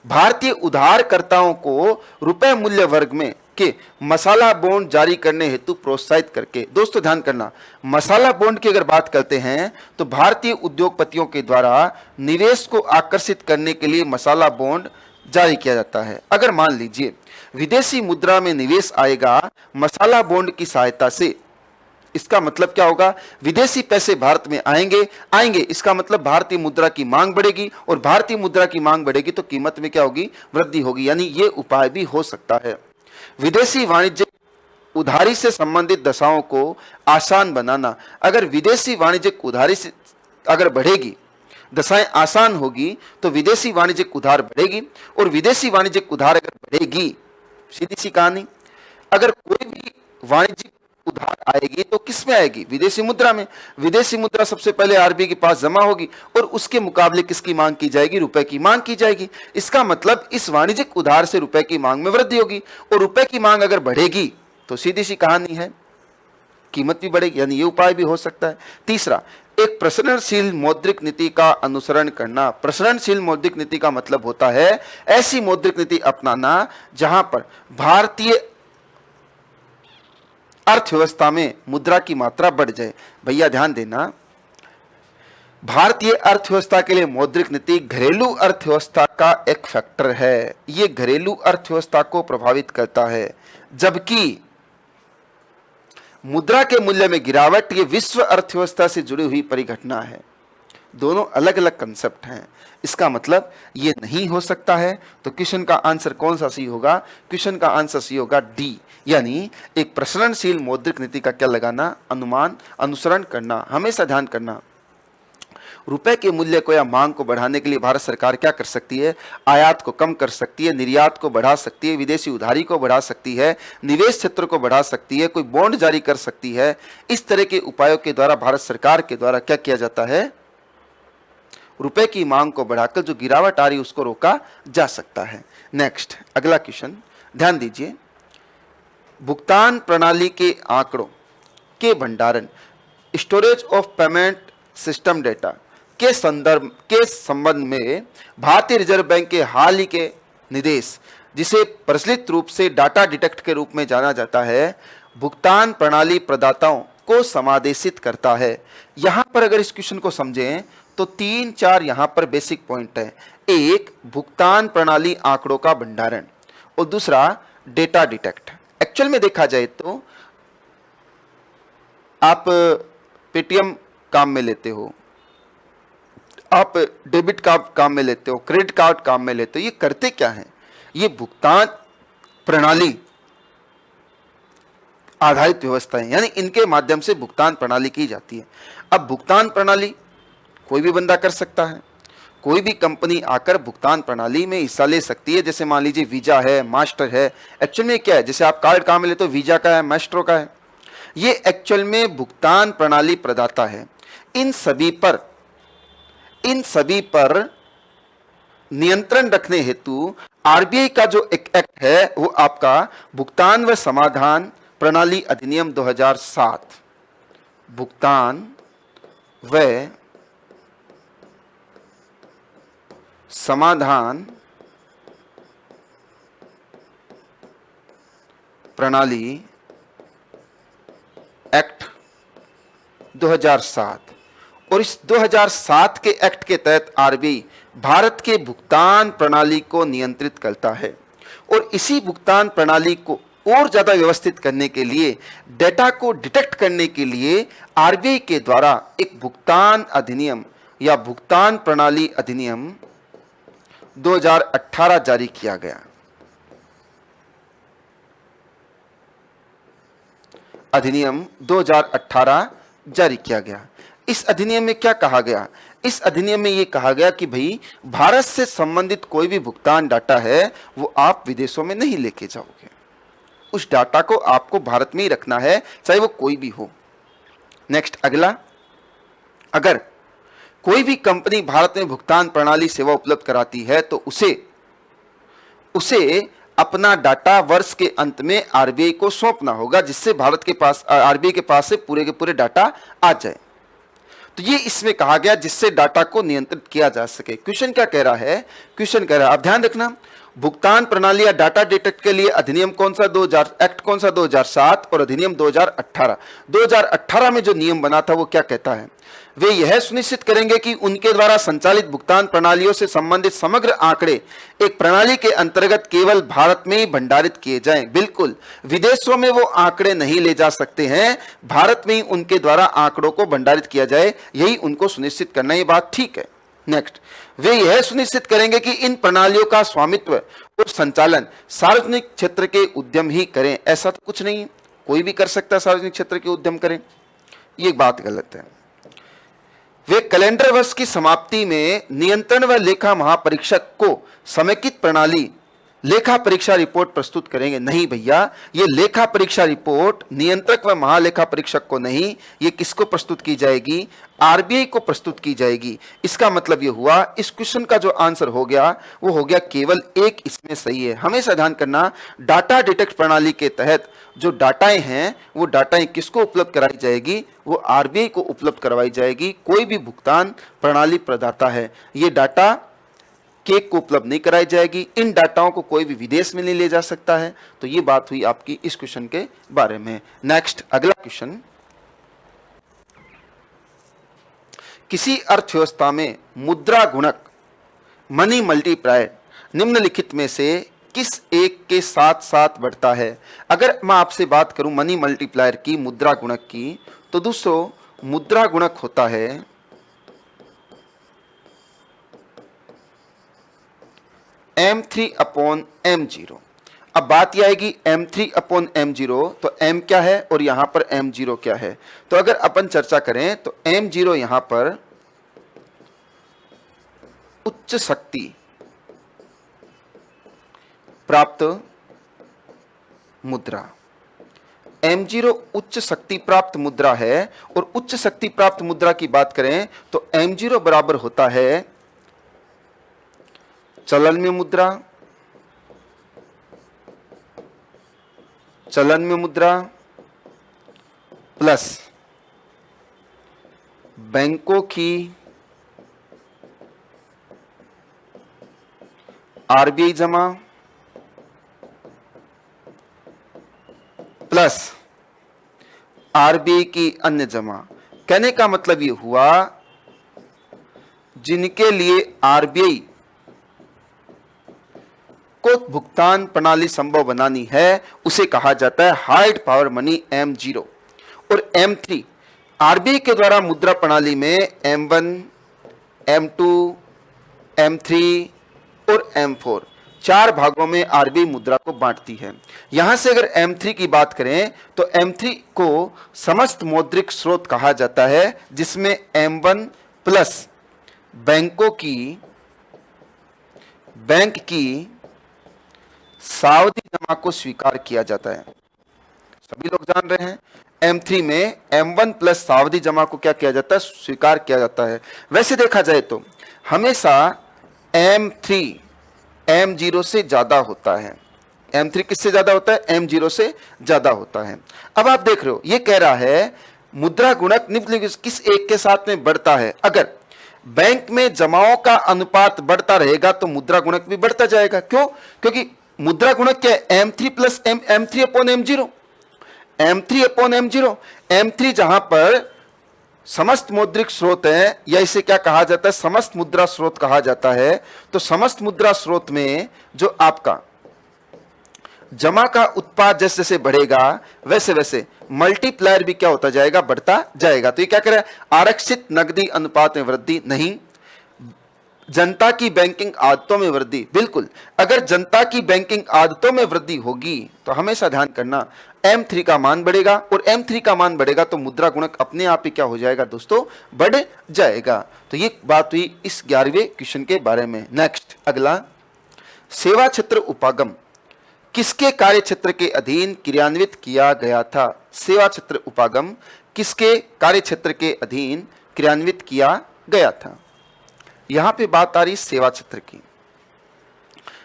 भारतीय उधारकर्ताओं को रुपए मूल्य वर्ग में के मसाला बॉन्ड जारी करने हेतु प्रोत्साहित करके। दोस्तों ध्यान करना, मसाला बॉन्ड की अगर बात करते हैं तो भारतीय उद्योगपतियों के द्वारा निवेश को आकर्षित करने के लिए मसाला बॉन्ड जारी किया जाता है। अगर मान लीजिए विदेशी मुद्रा में निवेश आएगा मसाला बॉन्ड की सहायता से, इसका मतलब क्या होगा, विदेशी पैसे भारत में आएंगे, इसका मतलब भारतीय मुद्रा की मांग बढ़ेगी, और भारतीय मुद्रा की मांग बढ़ेगी तो कीमत में क्या होगी, वृद्धि होगी। यानी ये उपाय भी हो सकता है। विदेशी वाणिज्य उधारी से संबंधित दशाओं को आसान बनाना। अगर विदेशी वाणिज्यिक उधारी से अगर बढ़ेगी, दशाएं आसान होगी, तो विदेशी वाणिज्यिक उधार बढ़ेगी, और विदेशी वाणिज्यिक उधार अगर बढ़ेगी, सीधी सी कहानी, अगर कोई भी वाणिज्यिक उधार आएगी तो किस में आएगी, विदेशी मुद्रा में। विदेशी मुद्रा सबसे पहले आरबीआई के पास जमा होगी, और उसके मुकाबले किसकी मांग की जाएगी, रुपए की मांग की जाएगी। इसका मतलब इस वाणिज्यिक उधार से रुपए की मांग में वृद्धि होगी, और रुपए की मांग अगर बढ़ेगी तो सीधी सी कहानी है, कीमत भी बढ़ेगी। यानी ये उपाय भी हो सकता है। तीसरा, एक प्रसरणशील मौद्रिक नीति का अनुसरण करना। प्रसरणशील मौद्रिक नीति का मतलब होता है ऐसी मौद्रिक नीति अपनाना जहां पर भारतीय अर्थव्यवस्था में मुद्रा की मात्रा बढ़ जाए। भैया ध्यान देना, भारतीय अर्थव्यवस्था के लिए मौद्रिक नीति घरेलू अर्थव्यवस्था का एक फैक्टर है। ये घरेलू अर्थव्यवस्था को प्रभावित करता है, जबकि मुद्रा के मूल्य में गिरावट ये विश्व अर्थव्यवस्था से जुड़ी हुई परिघटना है। दोनों अलग अलग कंसेप्ट हैं। इसका मतलब ये नहीं हो सकता है। तो क्वेश्चन का आंसर कौन सा सही होगा, क्वेश्चन का आंसर सही होगा डी, यानी एक प्रसरणशील मौद्रिक नीति का क्या लगाना, अनुमान, अनुसरण करना। हमेशा ध्यान करना, रुपए के मूल्य को या मांग को बढ़ाने के लिए भारत सरकार क्या कर सकती है, आयात को कम कर सकती है, निर्यात को बढ़ा सकती है, विदेशी उधारी को बढ़ा सकती है, निवेश क्षेत्र को बढ़ा सकती है, कोई बॉन्ड जारी कर सकती है। इस तरह के उपायों के द्वारा भारत सरकार के द्वारा क्या किया जाता है, रुपए की मांग को बढ़ाकर जो गिरावट आ रही है उसको रोका जा सकता है। नेक्स्ट, अगला क्वेश्चन ध्यान दीजिए। भुगतान प्रणाली के आंकड़ों के भंडारण, storage of payment system data के संबंध में भारतीय रिजर्व बैंक के हाल ही के निर्देश, जिसे प्रचलित रूप से डाटा डिटेक्ट के रूप में जाना जाता है, भुगतान प्रणाली प्रदाताओं को समादेशित करता है। यहां पर अगर इस क्वेश्चन को समझें तो 3-4 यहां पर बेसिक पॉइंट है। एक, भुगतान प्रणाली आंकड़ों का भंडारण, और दूसरा डेटा डिटेक्ट। एक्चुअल में देखा जाए तो आप पेटीएम काम में लेते हो, आप डेबिट कार्ड काम में लेते हो, क्रेडिट कार्ड काम में लेते हो, ये करते क्या है, ये भुगतान प्रणाली आधारित व्यवस्था है, यानी इनके माध्यम से भुगतान प्रणाली की जाती है। अब भुगतान प्रणाली कोई भी बंदा कर सकता है, कोई भी कंपनी आकर भुगतान प्रणाली में हिस्सा ले सकती है। जैसे मान लीजिए वीजा है, मास्टर है। एक्चुअल में क्या है, जैसे आप कार्ड काम में लेते हो, वीजा का है, मास्ट्रो का है, ये एक्चुअल में भुगतान प्रणाली प्रदाता है। इन सभी पर नियंत्रण रखने हेतु आरबीआई का जो एक एक्ट है वो आपका भुगतान व समाधान प्रणाली अधिनियम 2007, भुगतान व समाधान प्रणाली एक्ट 2007, और इस 2007 के एक्ट के तहत आरबीआई भारत के भुगतान प्रणाली को नियंत्रित करता है। और इसी भुगतान प्रणाली को और ज्यादा व्यवस्थित करने के लिए, डेटा को डिटेक्ट करने के लिए आरबीआई के द्वारा एक भुगतान अधिनियम या भुगतान प्रणाली अधिनियम 2018 जारी किया गया। अधिनियम 2018 जारी किया गया। इस अधिनियम में क्या कहा गया, इस अधिनियम में यह कहा गया कि भाई भारत से संबंधित कोई भी भुगतान डाटा है वो आप विदेशों में नहीं लेके जाओगे, उस डाटा को आपको भारत में ही रखना है, चाहे वो कोई भी हो। नेक्स्ट, अगला, अगर कोई भी कंपनी भारत में भुगतान प्रणाली सेवा उपलब्ध कराती है तो उसे अपना डाटा वर्ष के अंत में आरबीआई को सौंपना होगा, जिससे भारत के पास, आरबीआई के पास से पूरे के पूरे डाटा आ जाए। तो ये इसमें कहा गया जिससे डाटा को नियंत्रित किया जा सके। क्वेश्चन क्या कह रहा है, क्वेश्चन कह रहा है, आप ध्यान रखना, भुगतान प्रणाली या डाटा डिटेक्ट के लिए अधिनियम कौन सा 2000, एक्ट कौन सा 2007 और अधिनियम 2018। 2018 में जो नियम बना था वो क्या कहता है? वे यह सुनिश्चित करेंगे कि उनके द्वारा संचालित भुगतान प्रणालियों से संबंधित समग्र आंकड़े एक प्रणाली के अंतर्गत केवल भारत में ही भंडारित किए जाएं। बिल्कुल, विदेशों में वो आंकड़े नहीं ले जा सकते हैं, भारत में ही उनके द्वारा आंकड़ों को भंडारित किया जाए, यही उनको सुनिश्चित करना। ये बात ठीक है। नेक्स्ट, वे यह सुनिश्चित करेंगे कि इन प्रणालियों का स्वामित्व और संचालन सार्वजनिक क्षेत्र के उद्यम ही करें। ऐसा तो कुछ नहीं है, कोई भी कर सकता है सार्वजनिक क्षेत्र के उद्यम करें, ये बात गलत है। वे कैलेंडर वर्ष की समाप्ति में नियंत्रण व लेखा महापरीक्षक को समेकित प्रणाली लेखा परीक्षा रिपोर्ट प्रस्तुत करेंगे। नहीं भैया, ये लेखा परीक्षा रिपोर्ट नियंत्रक व महालेखा परीक्षक को नहीं, ये किसको प्रस्तुत की जाएगी? आरबीआई को प्रस्तुत की जाएगी। इसका मतलब ये हुआ, इस क्वेश्चन का जो आंसर हो गया वो हो गया केवल एक, इसमें सही है। हमेशा ध्यान करना, डाटा डिटेक्ट प्रणाली के तहत जो डाटाएं हैं वो डाटाएं किसको उपलब्ध कराई जाएगी? वो आरबीआई को उपलब्ध करवाई जाएगी। कोई भी भुगतान प्रणाली प्रदाता है, ये डाटा केक को उपलब्ध नहीं कराई जाएगी। इन डाटाओं को कोई भी विदेश में नहीं ले जा सकता है। तो ये बात हुई आपकी इस क्वेश्चन के बारे में। नेक्स्ट, अगला क्वेश्चन, किसी अर्थव्यवस्था में मुद्रा गुणक मनी मल्टीप्लायर निम्नलिखित में से किस एक के साथ साथ बढ़ता है? अगर मैं आपसे बात करूं मनी मल्टीप्लायर की, मुद्रा गुणक की, तो दोस्तों मुद्रा गुणक होता है M3 अपॉन M0। अब बात यह आएगी M3 अपॉन M0, तो M क्या है और यहां पर M0 क्या है? तो अगर अपन चर्चा करें तो M0 यहां पर उच्च शक्ति प्राप्त मुद्रा, M0 उच्च शक्ति प्राप्त मुद्रा है। और उच्च शक्ति प्राप्त मुद्रा की बात करें तो M0 बराबर होता है चलन में मुद्रा, चलन में मुद्रा प्लस बैंकों की आरबीआई जमा प्लस आरबीआई की अन्य जमा। कहने का मतलब यह हुआ, जिनके लिए आरबीआई को भुगतान प्रणाली संभव बनानी है उसे कहा जाता है हार्ड पावर मनी M0। और M3 आरबीआई के द्वारा मुद्रा प्रणाली में M1, M2, M3 और M4 चार भागों में आरबीआई मुद्रा को बांटती है। यहां से अगर M3 की बात करें तो M3 को समस्त मौद्रिक स्रोत कहा जाता है, जिसमें M1 प्लस बैंकों की बैंक की सावधि जमा को स्वीकार किया जाता है। सभी लोग जान रहे हैं M3 में M1 प्लस सावधि जमा को क्या किया जाता है? स्वीकार किया जाता है। वैसे देखा जाए तो हमेशा M3 M0 से ज्यादा होता है। M3 किससे ज्यादा होता है? M0 से ज्यादा होता है। अब आप देख रहे हो, ये कह रहा है मुद्रा गुणक निम्नलिखित किस एक के साथ में बढ़ता है? अगर बैंक में जमाओं का अनुपात बढ़ता रहेगा तो मुद्रा गुणक भी बढ़ता जाएगा। क्यों? क्योंकि मुद्रा गुणक क्या है? M3 plus M3 upon M0, M3 upon M0। M3 जहां पर समस्त मौद्रिक स्रोत है, या इसे क्या कहा जाता है? समस्त मुद्रा स्रोत कहा जाता है। तो समस्त मुद्रा स्रोत में जो आपका जमा का उत्पाद जैसे जैसे बढ़ेगा वैसे वैसे मल्टीप्लायर भी क्या होता जाएगा? बढ़ता जाएगा। तो ये क्या करे? आरक्षित नकदी अनुपात में वृद्धि नहीं, जनता की बैंकिंग आदतों में वृद्धि। बिल्कुल, अगर जनता की बैंकिंग आदतों में वृद्धि होगी तो हमेशा ध्यान करना M3 का मान बढ़ेगा, और M3 का मान बढ़ेगा तो मुद्रा गुणक अपने आप ही क्या हो जाएगा दोस्तों? बढ़ जाएगा। तो ये बात हुई इस 11वें क्वेश्चन के बारे में। नेक्स्ट, अगला, सेवा क्षेत्र उपागम किसके कार्य क्षेत्र के अधीन क्रियान्वित किया गया था? सेवा क्षेत्र उपागम किसके कार्य क्षेत्र के अधीन क्रियान्वित किया गया था? यहां पे बात आ रही सेवा क्षेत्र की।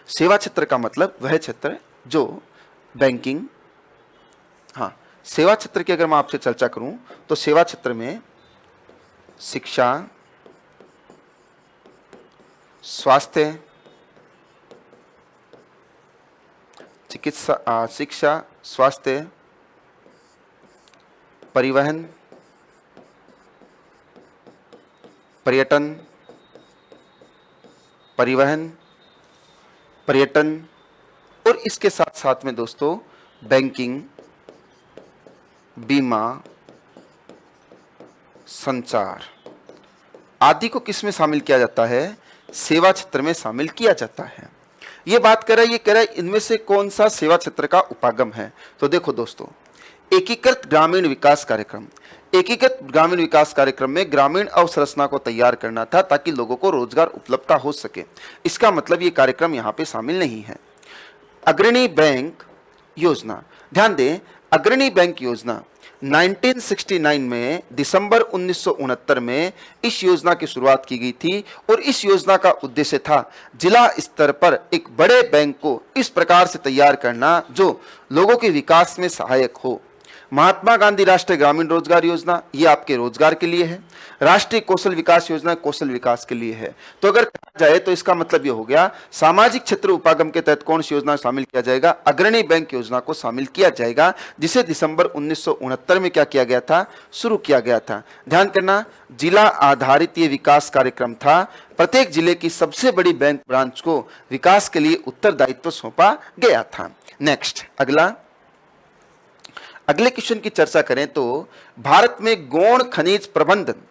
सेवा क्षेत्र का मतलब वह क्षेत्र जो बैंकिंग, हाँ, सेवा क्षेत्र की अगर मैं आपसे चर्चा करूं तो सेवा क्षेत्र में शिक्षा, स्वास्थ्य, शिक्षा, स्वास्थ्य, परिवहन, पर्यटन, और इसके साथ साथ में दोस्तों बैंकिंग, बीमा, संचार आदि को किस में शामिल किया जाता है? सेवा क्षेत्र में शामिल किया जाता है। ये बात कर रहा है, ये कह रहा है इनमें से कौन सा सेवा क्षेत्र का उपागम है। तो देखो दोस्तों, एकीकृत ग्रामीण विकास कार्यक्रम, एकीकृत ग्रामीण विकास कार्यक्रम में ग्रामीण अवसंरचना को तैयार करना था ताकि लोगों को रोजगार उपलब्धता हो सके। इसका मतलब ये कार्यक्रम यहाँ पे शामिल नहीं है। अग्रणी बैंक योजना, ध्यान दें, अग्रणी बैंक योजना 1969 में दिसंबर 1969 में इस योजना की शुरुआत की गई थी और इस योजना का उद्देश्य था जिला स्तर पर एक बड़े बैंक को इस प्रकार से तैयार करना जो लोगों के विकास में सहायक हो। महात्मा गांधी राष्ट्रीय ग्रामीण रोजगार योजना, ये आपके रोजगार के लिए है। राष्ट्रीय कौशल विकास योजना कौशल विकास के लिए है। तो अगर कहा जाए तो इसका मतलब ये हो गया, सामाजिक क्षेत्र उपागम के तहत कौन सी योजना शामिल किया जाएगा? अग्रणी बैंक योजना को शामिल किया जाएगा, जिसे दिसंबर 1969 में क्या किया गया था? शुरू किया गया था। ध्यान करना, जिला आधारित ये विकास कार्यक्रम था। प्रत्येक जिले की सबसे बड़ी बैंक ब्रांच को विकास के लिए उत्तरदायित्व सौंपा गया था। नेक्स्ट, अगले क्वेश्चन की चर्चा करें तो भारत में गौण खनिज प्रबंधन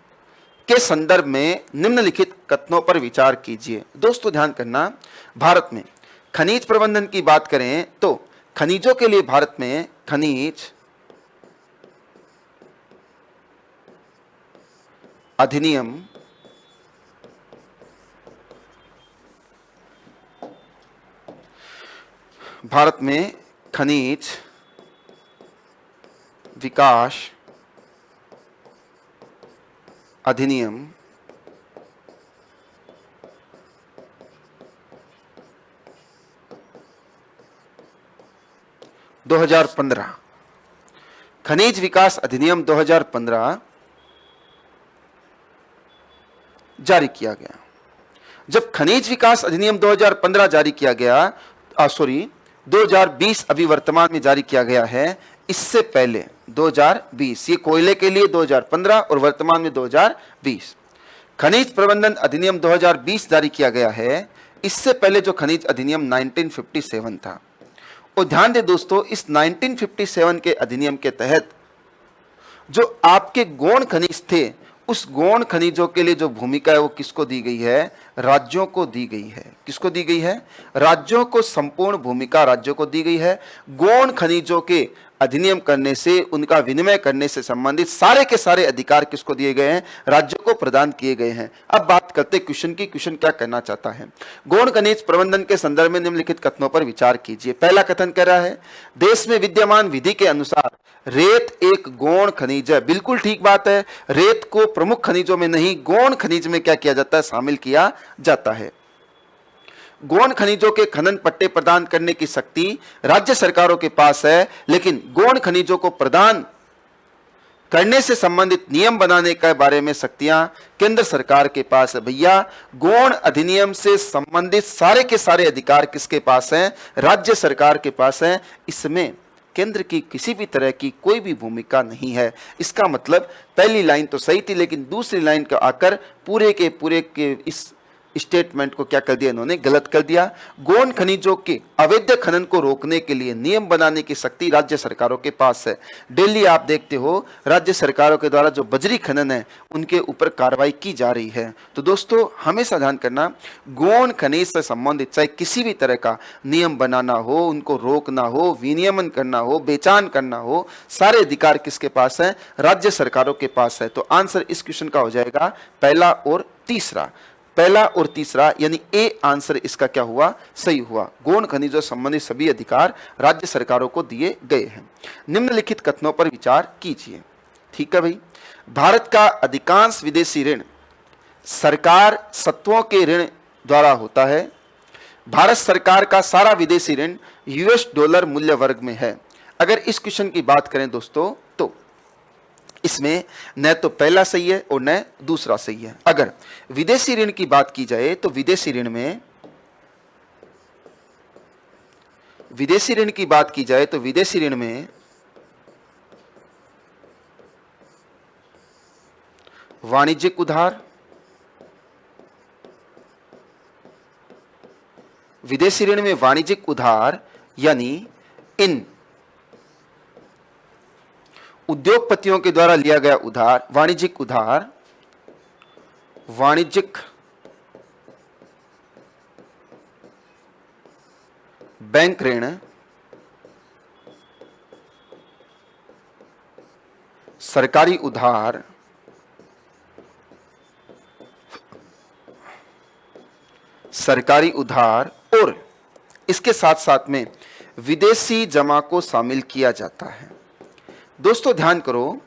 के संदर्भ में निम्नलिखित कथनों पर विचार कीजिए। दोस्तों ध्यान करना, भारत में खनिज प्रबंधन की बात करें तो खनिजों के लिए भारत में खनिज अधिनियम भारत में खनिज विकास अधिनियम 2015, खनिज विकास अधिनियम 2015 जारी किया गया। जब खनिज विकास अधिनियम 2015 जारी किया गया, 2020 अभी वर्तमान में जारी किया गया है, इससे पहले 2020, ये कोयले के लिए 2015 और वर्तमान में 2020। खनिज प्रबंधन अधिनियम 2020 जारी किया गया है, इससे पहले जो खनिज अधिनियम 1957 था। और ध्यान दें दोस्तों, इस 1957 के अधिनियम के तहत जो आपके गौण खनिज थे, उस गौण खनिजों के लिए जो भूमिका है वो किसको दी गई है? राज्यों को दी गई है। किसको दी गई है? राज्यों को संपूर्ण भूमिका राज्यों को दी गई है। गौण खनिजों के अधिनियम करने से, उनका विनिमय करने से संबंधित सारे के सारे अधिकार किसको दिए गए हैं? राज्यों को प्रदान किए गए हैं। अब बात करते हैं क्वेश्चन की। क्वेश्चन क्या करना चाहता है? गौण खनिज प्रबंधन के संदर्भ में निम्नलिखित कथनों पर विचार कीजिए। पहला कथन कह रहा है, देश में विद्यमान विधि के अनुसार रेत एक गौण खनिज है। बिल्कुल ठीक बात है, रेत को प्रमुख खनिजों में नहीं, गौण खनिज में क्या किया जाता है? शामिल किया जाता है। गौण खनिजों के खनन पट्टे प्रदान करने की शक्ति राज्य सरकारों के पास है, लेकिन गौण खनिजों को प्रदान करने से संबंधित नियम बनाने के बारे में शक्तियां केंद्र सरकार के पास है। भैया, गौण अधिनियम से संबंधित सारे के सारे अधिकार किसके पास हैं? राज्य सरकार के पास हैं। इसमें केंद्र की किसी भी तरह की कोई भी भूमिका नहीं है। इसका मतलब पहली लाइन तो सही थी, लेकिन दूसरी लाइन का आकर पूरे के इस स्टेटमेंट को क्या कर दिया इन्होंने? गलत कर दिया। गौण खनिजों के अवैध खनन को रोकने के लिए नियम बनाने की शक्ति राज्य सरकारों के पास है। दिल्ली आप देखते हो, राज्य सरकारों के द्वारा जो बजरी खनन है उनके ऊपर कार्रवाई की जा रही है। तो दोस्तों हमेशा ध्यान करना, गौण खनिज से संबंधित चाहे किसी भी तरह का नियम बनाना हो, उनको रोकना हो, विनियमन करना हो, बेचान करना हो, सारे अधिकार किसके पास है? राज्य सरकारों के पास है। तो आंसर इस क्वेश्चन का हो जाएगा पहला और तीसरा। पहला और तीसरा यानी ए आंसर इसका क्या हुआ? सही हुआ। गौण खनिजों संबंधित सभी अधिकार राज्य सरकारों को दिए गए हैं। निम्नलिखित कथनों पर विचार कीजिए। ठीक है भाई, भारत का अधिकांश विदेशी ऋण सरकार सत्वों के ऋण द्वारा होता है। भारत सरकार का सारा विदेशी ऋण $, मूल्य वर्ग में है। अगर इस क्वेश्चन की बात करें दोस्तों, तो इसमें न तो पहला सही है और न दूसरा सही है। अगर विदेशी ऋण की बात की जाए तो विदेशी ऋण में विदेशी ऋण की बात की जाए तो विदेशी ऋण में वाणिज्यिक उधार, विदेशी ऋण में वाणिज्यिक उधार यानी इन उद्योगपतियों के द्वारा लिया गया उधार, वाणिज्यिक उधार, वाणिज्यिक बैंक ऋण, सरकारी उधार, सरकारी उधार और इसके साथ साथ में विदेशी जमा को शामिल किया जाता है। दोस्तों ध्यान करो,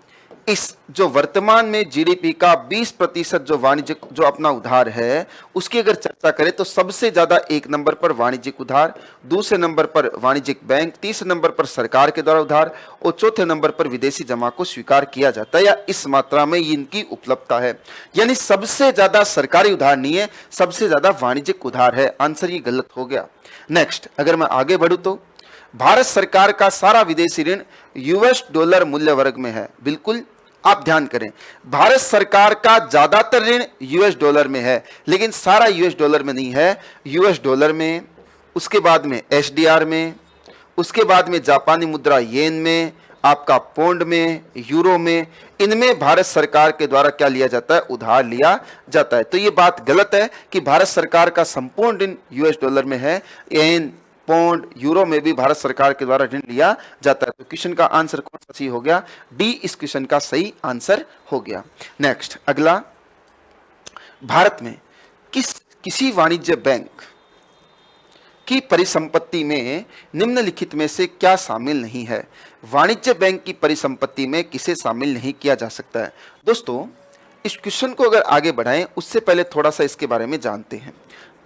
इस जो वर्तमान में जीडीपी का 20% जो वाणिज्यिक जो अपना उधार है उसकी अगर चर्चा करें तो सबसे ज्यादा एक नंबर पर वाणिज्यिक उधार, दूसरे नंबर पर वाणिज्यिक बैंक, तीसरे नंबर पर सरकार के द्वारा उधार और चौथे नंबर पर विदेशी जमा को स्वीकार किया जाता है या इस मात्रा में इनकी उपलब्धता है। यानी सबसे ज्यादा सरकारी उधार नहीं है, सबसे ज्यादा वाणिज्यिक उधार है। आंसर ये गलत हो गया। नेक्स्ट अगर मैं आगे बढ़ूं तो भारत सरकार का सारा विदेशी ऋण यूएस डॉलर मूल्य वर्ग में है। बिल्कुल आप ध्यान करें, भारत सरकार का ज्यादातर ऋण यूएस डॉलर में है, लेकिन सारा यूएस डॉलर में नहीं है। यूएस डॉलर में, उसके बाद में एसडीआर में, उसके बाद में जापानी मुद्रा येन में, आपका पौंड में, यूरो में, इनमें भारत सरकार के द्वारा क्या लिया जाता है? उधार लिया जाता है। तो ये बात गलत है कि भारत सरकार का संपूर्ण ऋण यूएस डॉलर में है। येन, पौंड, यूरो में भी भारत सरकार के द्वारा ऋण लिया जाता है। तो क्वेश्चन का आंसर कौन सा सही हो गया? डी इस क्वेश्चन का सही आंसर हो गया। नेक्स्ट अगला, भारत में किसी वाणिज्य बैंक की परिसंपत्ति में निम्नलिखित में से क्या शामिल नहीं है? वाणिज्य बैंक की परिसंपत्ति में किसे शामिल नहीं किया जा सकता है? दोस्तों इस क्वेश्चन को अगर आगे बढ़ाएं उससे पहले थोड़ा सा इसके बारे में जानते हैं।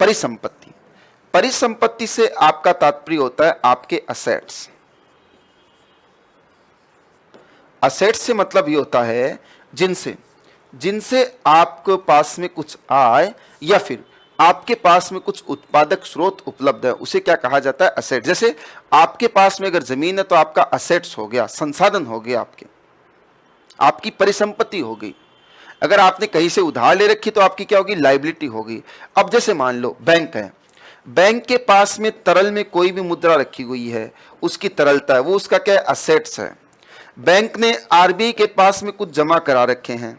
परिसंपत्ति, परिसंपत्ति से आपका तात्पर्य होता है आपके असेट्स। असेट्स से मतलब ये होता है जिनसे आपके पास में कुछ आय या फिर आपके पास में कुछ उत्पादक स्रोत उपलब्ध है, उसे क्या कहा जाता है? असेट। जैसे आपके पास में अगर जमीन है तो आपका असेट्स हो गया, संसाधन हो गया, आपकी परिसंपत्ति हो गई। अगर आपने कहीं से उधार ले रखी तो आपकी क्या होगी? लायबिलिटी होगी। अब जैसे मान लो बैंक है, बैंक के पास में तरल में कोई भी मुद्रा रखी हुई है, उसकी तरलता है, वो उसका क्या है? असेट्स है। बैंक ने आरबीआई के पास में कुछ जमा करा रखे हैं,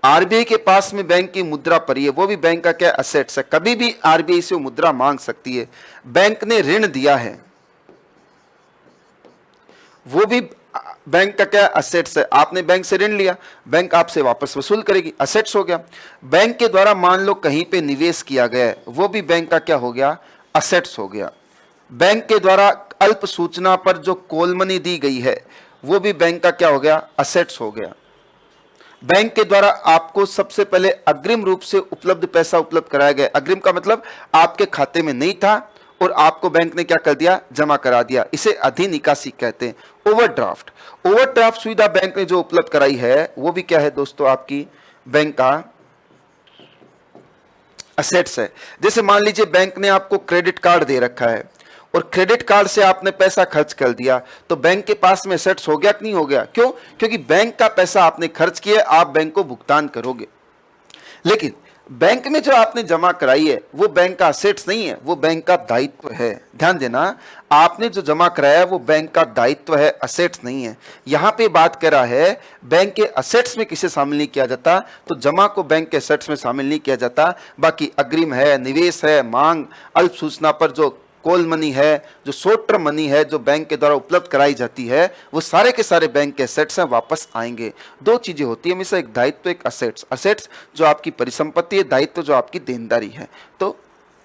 आरबीआई के पास में बैंक की मुद्रा पड़ी है, वो भी बैंक का क्या? असेट्स है। कभी भी आरबीआई से मुद्रा मांग सकती है। बैंक ने ऋण दिया है, वो भी बैंक का क्या? असेट्स है। आपने बैंक से ऋण लिया, बैंक आपसे वापस वसूल करेगी, असेट्स हो गया। बैंक के द्वारा मान लो कहीं पे निवेश किया गया है, वो भी बैंक का क्या हो गया? असेट्स हो गया। बैंक के द्वारा अल्प सूचना पर जो कॉल मनी दी गई है, वो भी बैंक का क्या हो गया? असेट्स हो गया। बैंक के द्वारा आपको सबसे पहले अग्रिम रूप से उपलब्ध पैसा उपलब्ध कराया गया। अग्रिम का मतलब आपके खाते में नहीं था और आपको बैंक ने क्या कर दिया? जमा करा दिया। इसे अधिनिकासी कहते हैं। ओवरड्राफ्ट, ओवरड्राफ्ट सुविधा बैंक ने जो उपलब्ध कराई है वो भी क्या है दोस्तों? आपकी बैंक का असेट्स है। जैसे मान लीजिए बैंक ने आपको क्रेडिट कार्ड दे रखा है और क्रेडिट कार्ड से आपने पैसा खर्च कर दिया, तो बैंक के पास में असेट्स हो गया कि नहीं हो गया? क्यों? क्योंकि बैंक का पैसा आपने खर्च किया, आप बैंक को भुगतान करोगे। लेकिन बैंक में जो आपने जमा कराई है वो बैंक का असेट्स नहीं है, वो बैंक का दायित्व है। ध्यान देना, आपने जो जमा कराया है वो बैंक का दायित्व है, असेट्स नहीं है। यहां पे बात कर रहा है बैंक के असेट्स में किसे शामिल नहीं किया जाता? तो जमा को बैंक के असेट्स में शामिल नहीं किया जाता। बाकी अग्रिम है, निवेश है, मांग, अल्प सूचना पर जो कॉल मनी है, जो शॉर्ट टर्म मनी है, जो बैंक के द्वारा उपलब्ध कराई जाती है, वो सारे के सारे बैंक के असेट्स हैं, वापस आएंगे। दो चीजें होती है हमेशा, एक दायित्व, एक असेट्स। असेट्स जो आपकी परिसंपत्ति है, दायित्व जो आपकी देनदारी है। तो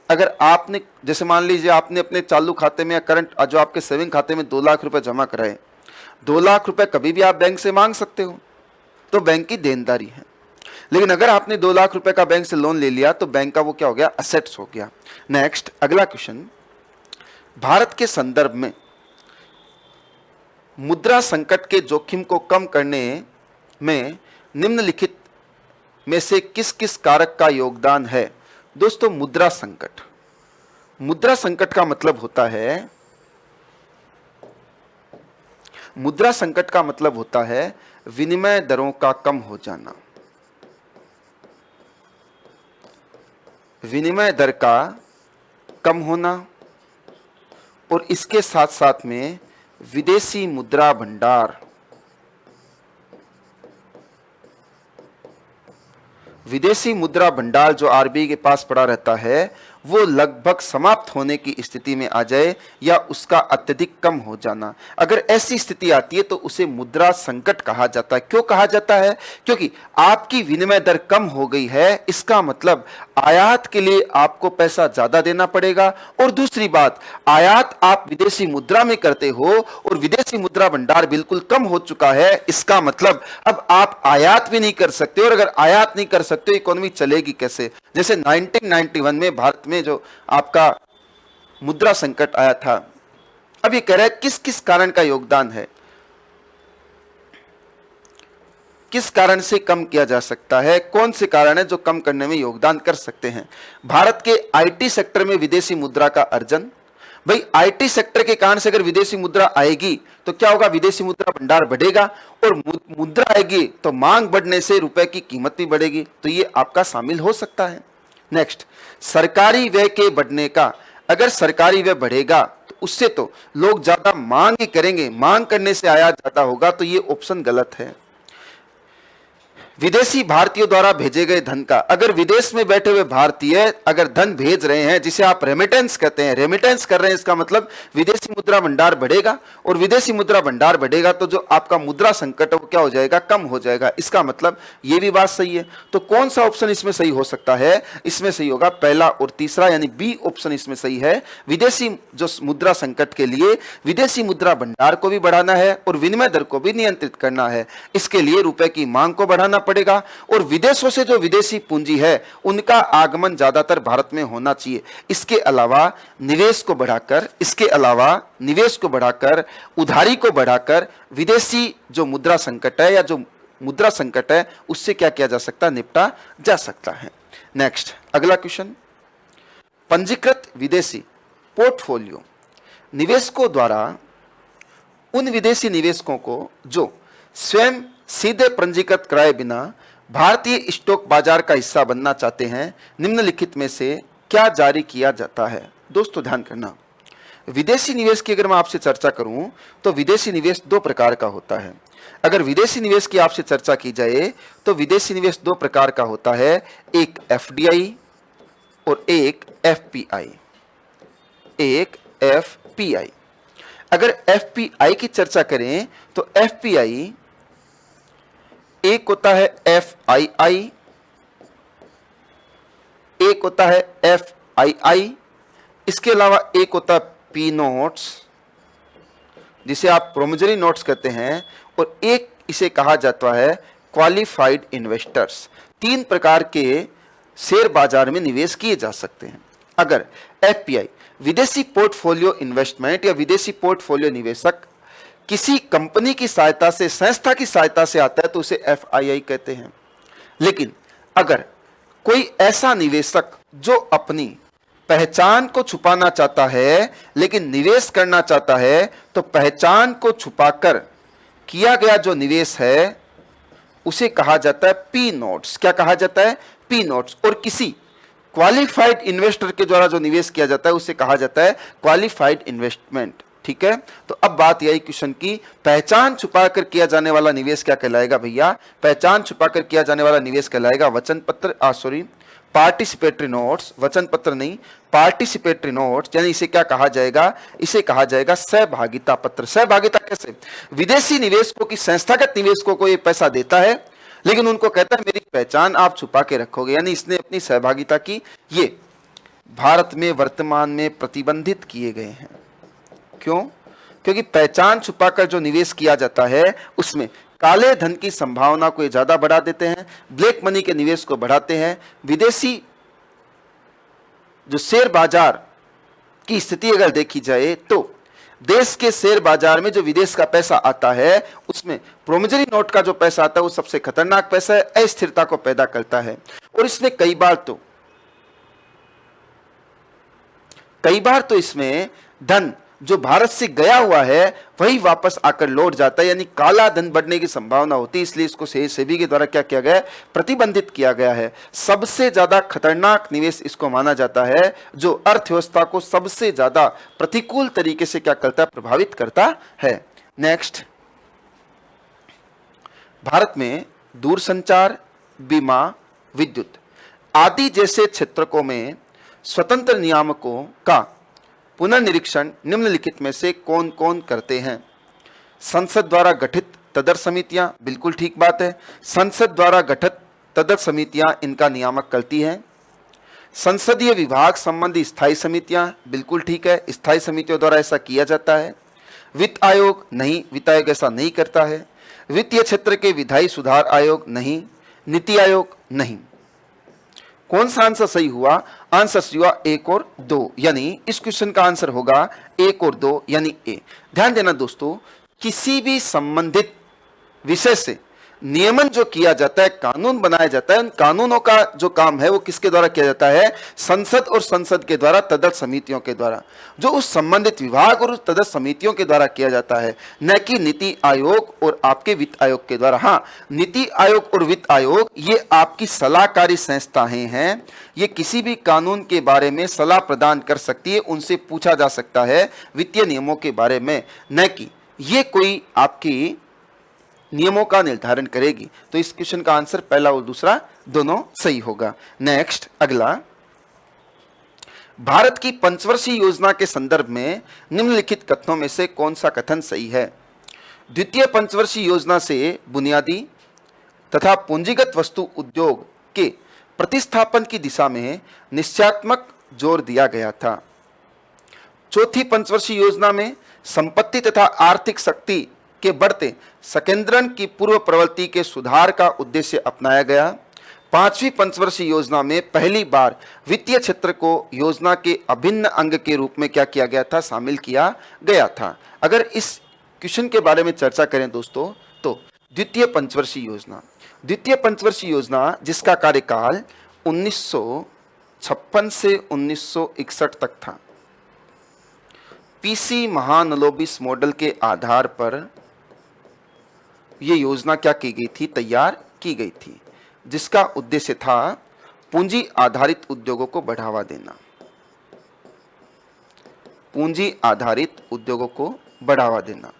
अगर आपने जैसे मान लीजिए आपने अपने चालू खाते में या करंट जो आपके सेविंग खाते में 2 लाख रुपए जमा कराए, 2 लाख रुपए कभी भी आप बैंक से मांग सकते हो, तो बैंक की देनदारी है। लेकिन अगर आपने 2 लाख रुपए का बैंक से लोन ले लिया तो बैंक का वो क्या हो गया? असेट्स हो गया। नेक्स्ट अगला क्वेश्चन, भारत के संदर्भ में मुद्रा संकट के जोखिम को कम करने में निम्नलिखित में से किस किस कारक का योगदान है? दोस्तों मुद्रा संकट, मुद्रा संकट का मतलब होता है, मुद्रा संकट का मतलब होता है विनिमय दरों का कम हो जाना। विनिमय दर का कम होना और इसके साथ साथ में विदेशी मुद्रा भंडार, विदेशी मुद्रा भंडार जो आरबीआई के पास पड़ा रहता है वो लगभग समाप्त होने की स्थिति में आ जाए या उसका अत्यधिक कम हो जाना। अगर ऐसी स्थिति आती है तो उसे मुद्रा संकट कहा जाता है। क्यों कहा जाता है? क्योंकि आपकी विनिमय दर कम हो गई है, इसका मतलब आयात के लिए आपको पैसा ज्यादा देना पड़ेगा। और दूसरी बात, आयात आप विदेशी मुद्रा में करते हो और विदेशी मुद्रा भंडार बिल्कुल कम हो चुका है, इसका मतलब अब आप आयात भी नहीं कर सकते, और अगर आयात नहीं कर सकते इकोनॉमी चलेगी कैसे? जैसे 1991 में भारत में जो आपका मुद्रा संकट आया था। अब ये कह रहा है किस किस कारण का योगदान है, किस कारण से कम किया जा सकता है, कौन से कारण है जो कम करने में योगदान कर सकते हैं। भारत के आईटी सेक्टर में विदेशी मुद्रा का अर्जन। भाई आईटी सेक्टर के कारण से अगर विदेशी मुद्रा आएगी तो क्या होगा? विदेशी मुद्रा भंडार बढ़ेगा, और मुद्रा आएगी तो मांग बढ़ने से रुपए की कीमत भी बढ़ेगी, तो ये आपका शामिल हो सकता है। नेक्स्ट, सरकारी व्यय के बढ़ने का। अगर सरकारी व्यय बढ़ेगा तो उससे तो लोग ज्यादा मांग ही करेंगे, मांग करने से आयात ज्यादा होगा, तो ये ऑप्शन गलत है। विदेशी भारतीयों द्वारा भेजे गए धन का। अगर विदेश में बैठे हुए भारतीय अगर धन भेज रहे हैं, जिसे आप रेमिटेंस कहते हैं, रेमिटेंस कर रहे हैं, इसका मतलब विदेशी मुद्रा भंडार बढ़ेगा, और विदेशी मुद्रा भंडार बढ़ेगा तो जो आपका मुद्रा संकट है वो क्या हो जाएगा? कम हो जाएगा। इसका मतलब ये भी बात सही है। तो कौन सा ऑप्शन इसमें सही हो सकता है? इसमें सही होगा पहला और तीसरा, यानी बी ऑप्शन इसमें सही है। विदेशी जो मुद्रा संकट के लिए विदेशी मुद्रा भंडार को भी बढ़ाना है और विनिमय दर को भी नियंत्रित करना है। इसके लिए रुपए की मांग को बढ़ाना पड़ेगा, और विदेशों से जो विदेशी पूंजी है उनका आगमन ज्यादातर भारत में होना चाहिए। इसके अलावा निवेश को बढ़ाकर, इसके अलावा निवेश को बढ़ाकर, उधारी को बढ़ाकर विदेशी जो मुद्रा संकट है या जो मुद्रा संकट है उससे क्या किया जा सकता है? निपटा जा सकता है। नेक्स्ट, अगला क्वेश्चन, पंजीकृत विदेशी पोर्टफोलियो। निवेशकों द्वारा उन विदेशी निवेशकों को जो स्वयं सीधे पंजीकृत कराए बिना भारतीय स्टॉक बाजार का हिस्सा बनना चाहते हैं, निम्नलिखित में से क्या जारी किया जाता है? दोस्तों ध्यान करना, विदेशी निवेश की अगर मैं आपसे चर्चा करूं तो विदेशी निवेश दो प्रकार का होता है। अगर विदेशी निवेश की आपसे चर्चा की जाए तो विदेशी निवेश दो प्रकार का होता है, एक एफडीआई और एक एफपीआई। एक एफपीआई। अगर एफपीआई की चर्चा करें तो एफपीआई एक होता है एफआईआई, एक होता है एफआईआई, इसके अलावा एक होता है पी नोट्स जिसे आप प्रोमिजरी नोट्स कहते हैं, और एक इसे कहा जाता है क्वालिफाइड इन्वेस्टर्स। तीन प्रकार के शेयर बाजार में निवेश किए जा सकते हैं। अगर एफपीआई विदेशी पोर्टफोलियो इन्वेस्टमेंट या विदेशी पोर्टफोलियो निवेशक किसी कंपनी की सहायता से, संस्था की सहायता से आता है तो उसे एफआईआई कहते हैं। लेकिन अगर कोई ऐसा निवेशक जो अपनी पहचान को छुपाना चाहता है लेकिन निवेश करना चाहता है, तो पहचान को छुपाकर किया गया जो निवेश है उसे कहा जाता है पी नोट्स। क्या कहा जाता है? P notes. और किसी क्वालिफाइड इन्वेस्टर के द्वारा जो निवेश किया जाता है उसे कहा जाता है क्वालिफाइड इन्वेस्टमेंट। ठीक है, तो अब बात यही क्वेश्चन की, पहचान छुपाकर किया जाने वाला निवेश क्या कहलाएगा भैया? पहचान छुपाकर किया जाने वाला निवेश कहलाएगा वचन पत्र, पार्टिसिपेटरी नोट्स। वचन पत्र नहीं, पार्टिसिपेटरी नोट्स, यानी इसे क्या कहा जाएगा? इसे कहा जाएगा सहभागिता पत्र। सहभागिता कैसे? विदेशी निवेशकों की संस्थागत निवेशकों को ये पैसा देता है, लेकिन उनको कहता है मेरी पहचान आप छुपा के रखोगे, यानी इसने अपनी सहभागिता की। ये भारत में वर्तमान में प्रतिबंधित किए गए हैं। क्यों? क्योंकि पहचान छुपाकर जो निवेश किया जाता है उसमें काले धन की संभावना को ज्यादा बढ़ा देते हैं, ब्लैक मनी के निवेश को बढ़ाते हैं। विदेशी जो शेयर बाजार की स्थिति अगर देखी जाए तो देश के शेयर बाजार में जो विदेश का पैसा आता है उसमें प्रोमिजरी नोट का जो पैसा आता है वो सबसे खतरनाक पैसा है, अस्थिरता को पैदा करता है। और इसमें कई बार तो कई बार तो इसमें धन जो भारत से गया हुआ है वही वापस आकर लौट जाता है, यानी काला धन बढ़ने की संभावना होती है। इसलिए इसको सेबी के द्वारा क्या किया गया है, प्रतिबंधित किया गया है। सबसे ज्यादा खतरनाक निवेश इसको माना जाता है जो अर्थव्यवस्था को सबसे ज्यादा प्रतिकूल तरीके से क्या करता है, प्रभावित करता है। नेक्स्ट, भारत में दूरसंचार, बीमा, विद्युत आदि जैसे क्षेत्रों में स्वतंत्र नियामकों का पुनर्निरीक्षण निम्नलिखित में से कौन कौन करते हैं? संसद द्वारा गठित तदर्थ समितियां, बिल्कुल ठीक बात है। संसद द्वारा गठित तदर्थ समितियां इनका नियामक करती हैं। संसदीय विभाग संबंधी स्थायी समितियां, बिल्कुल ठीक है, स्थायी समितियों द्वारा ऐसा किया जाता है। वित्त आयोग नहीं, वित्त आयोग ऐसा नहीं करता है। वित्तीय क्षेत्र के विधायी सुधार आयोग नहीं। नीति आयोग नहीं। कौन सा आंसर सही हुआ? आंसर सही हुआ 1 और 2, यानी इस क्वेश्चन का आंसर होगा 1 और 2 यानी ए। ध्यान देना दोस्तों, किसी भी संबंधित विषय से नियमन जो किया जाता है, कानून बनाया जाता है, उन कानूनों का जो काम है वो किसके द्वारा किया जाता है? संसद और संसद के द्वारा, तदर्थ समितियों के द्वारा, जो उस संबंधित विभाग और उस तदर्थ समितियों के द्वारा किया जाता है, न कि नीति आयोग और आपके वित्त आयोग के द्वारा। हाँ, नीति आयोग और वित्त आयोग ये आपकी सलाहकारी संस्थाएं हैं। ये किसी भी कानून के बारे में सलाह प्रदान कर सकती है, उनसे पूछा जा सकता है वित्तीय नियमों के बारे में, न कि ये कोई आपकी नियमों का निर्धारण करेगी। तो इस क्वेश्चन का आंसर पहला और दूसरा दोनों सही होगा। नेक्स्ट, अगला, भारत की पंचवर्षीय योजना के संदर्भ में निम्नलिखित कथनों में से कौन सा कथन सही है? द्वितीय पंचवर्षीय योजना से बुनियादी तथा पूंजीगत वस्तु उद्योग के प्रतिस्थापन की दिशा में निश्चयात्मक जोर दिया गया था। चौथी पंचवर्षीय योजना में संपत्ति तथा आर्थिक शक्ति के बढ़ते संकेंद्रण की पूर्व प्रवृत्ति के सुधार का उद्देश्य अपनाया गया। पांचवी पंचवर्षीय योजना में पहली बार वित्तीय क्षेत्र को योजना के अभिन्न अंग के रूप में क्या किया गया था? शामिल किया गया था। अगर इस क्वेश्चन के बारे में चर्चा करें दोस्तों, तो द्वितीय पंचवर्षीय योजना जिसका कार्यकाल 1956 से 1961 तक था, पीसी महालनोबिस मॉडल के आधार पर यह योजना क्या की गई थी? तैयार की गई थी, जिसका उद्देश्य था पूंजी आधारित उद्योगों को बढ़ावा देना। पूंजी आधारित उद्योगों को बढ़ावा देना।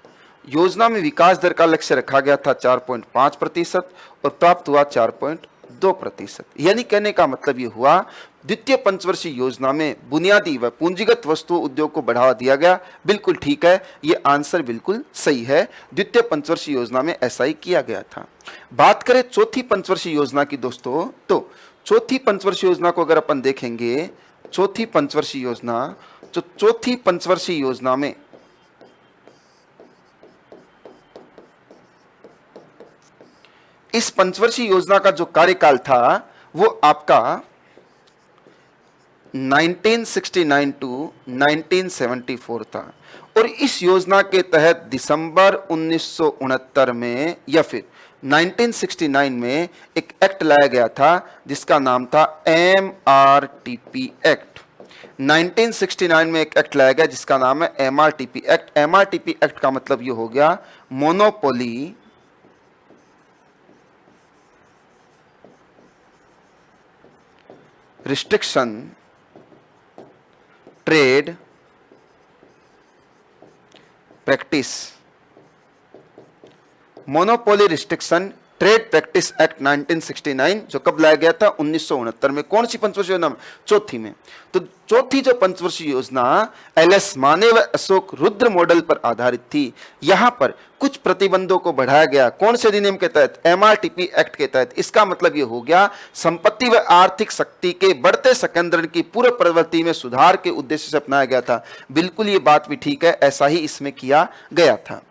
योजना में विकास दर का लक्ष्य रखा गया था 4.5% और प्राप्त हुआ 4.2%। यानी कहने का मतलब ये हुआ, द्वितीय पंचवर्षीय योजना में बुनियादी व पूंजीगत वस्तु उद्योग को बढ़ावा दिया गया। बिल्कुल ठीक है, ये आंसर बिल्कुल सही है। द्वितीय पंचवर्षीय योजना में ऐसा ही किया गया था। बात करें चौथी पंचवर्षीय योजना की दोस्तों, तो चौथी पंचवर्षीय योजना को अगर अपन देखेंगे, चौथी पंचवर्षीय योजना में इस पंचवर्षीय योजना का जो कार्यकाल था वो आपका 1969 टू 1974 था। और इस योजना के तहत दिसंबर 1969 में या फिर 1969 में एक एक्ट लाया गया था जिसका नाम था MRTP एक्ट। 1969 में एक एक्ट लाया गया जिसका नाम है MRTP एक्ट। MRTP एक्ट का मतलब ये हो गया monopoly restriction trade practice. Monopoly restriction trade practice act 1969 जो कब लाया गया था? 1969 में। कौन सी पंचवर्षीय योजना में? चौथी में। तो चौथी जो पंचवर्षीय योजना LS माने व अशोक रुद्र मॉडल पर आधारित थी। यहां पर कुछ प्रतिबंधों को बढ़ाया गया। कौन से अधिनियम के तहत? MRTP एक्ट के तहत। इसका मतलब यह हो गया, संपत्ति व आर्थिक शक्ति के बढ़ते संकेंद्रण की पूर्व प्रवृत्ति में सुधार के उद्देश्य से अपनाया गया था। बिल्कुल ये बात भी ठीक है, ऐसा ही इसमें किया गया था।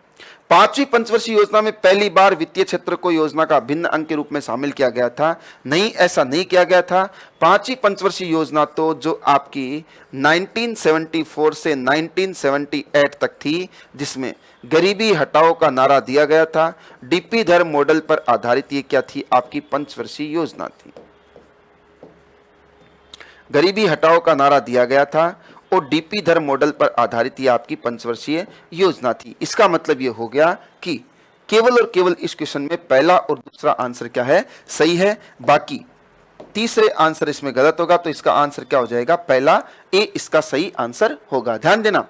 पांचवी पंचवर्षीय योजना में पहली बार वित्तीय क्षेत्र को योजना का भिन्न अंग के रूप में शामिल किया गया था। नहीं, ऐसा नहीं किया गया था। पांचवी पंचवर्षीय योजना तो जो आपकी 1974 से 1978 तक थी, जिसमें गरीबी हटाओ का नारा दिया गया था। डीपी धर मॉडल पर आधारित ये क्या थी? आपकी पंचवर्षीय योजना थी। गरीबी हटाओ का नारा दिया गया था और डीपी धर मॉडल पर आधारित यह आपकी पंचवर्षीय योजना थी। इसका मतलब यह हो गया कि केवल और केवल इस क्वेश्चन में पहला और दूसरा आंसर क्या है, सही है, बाकी तीसरे आंसर इसमें गलत होगा। तो इसका आंसर क्या हो जाएगा, पहला ए इसका सही आंसर होगा। ध्यान देना,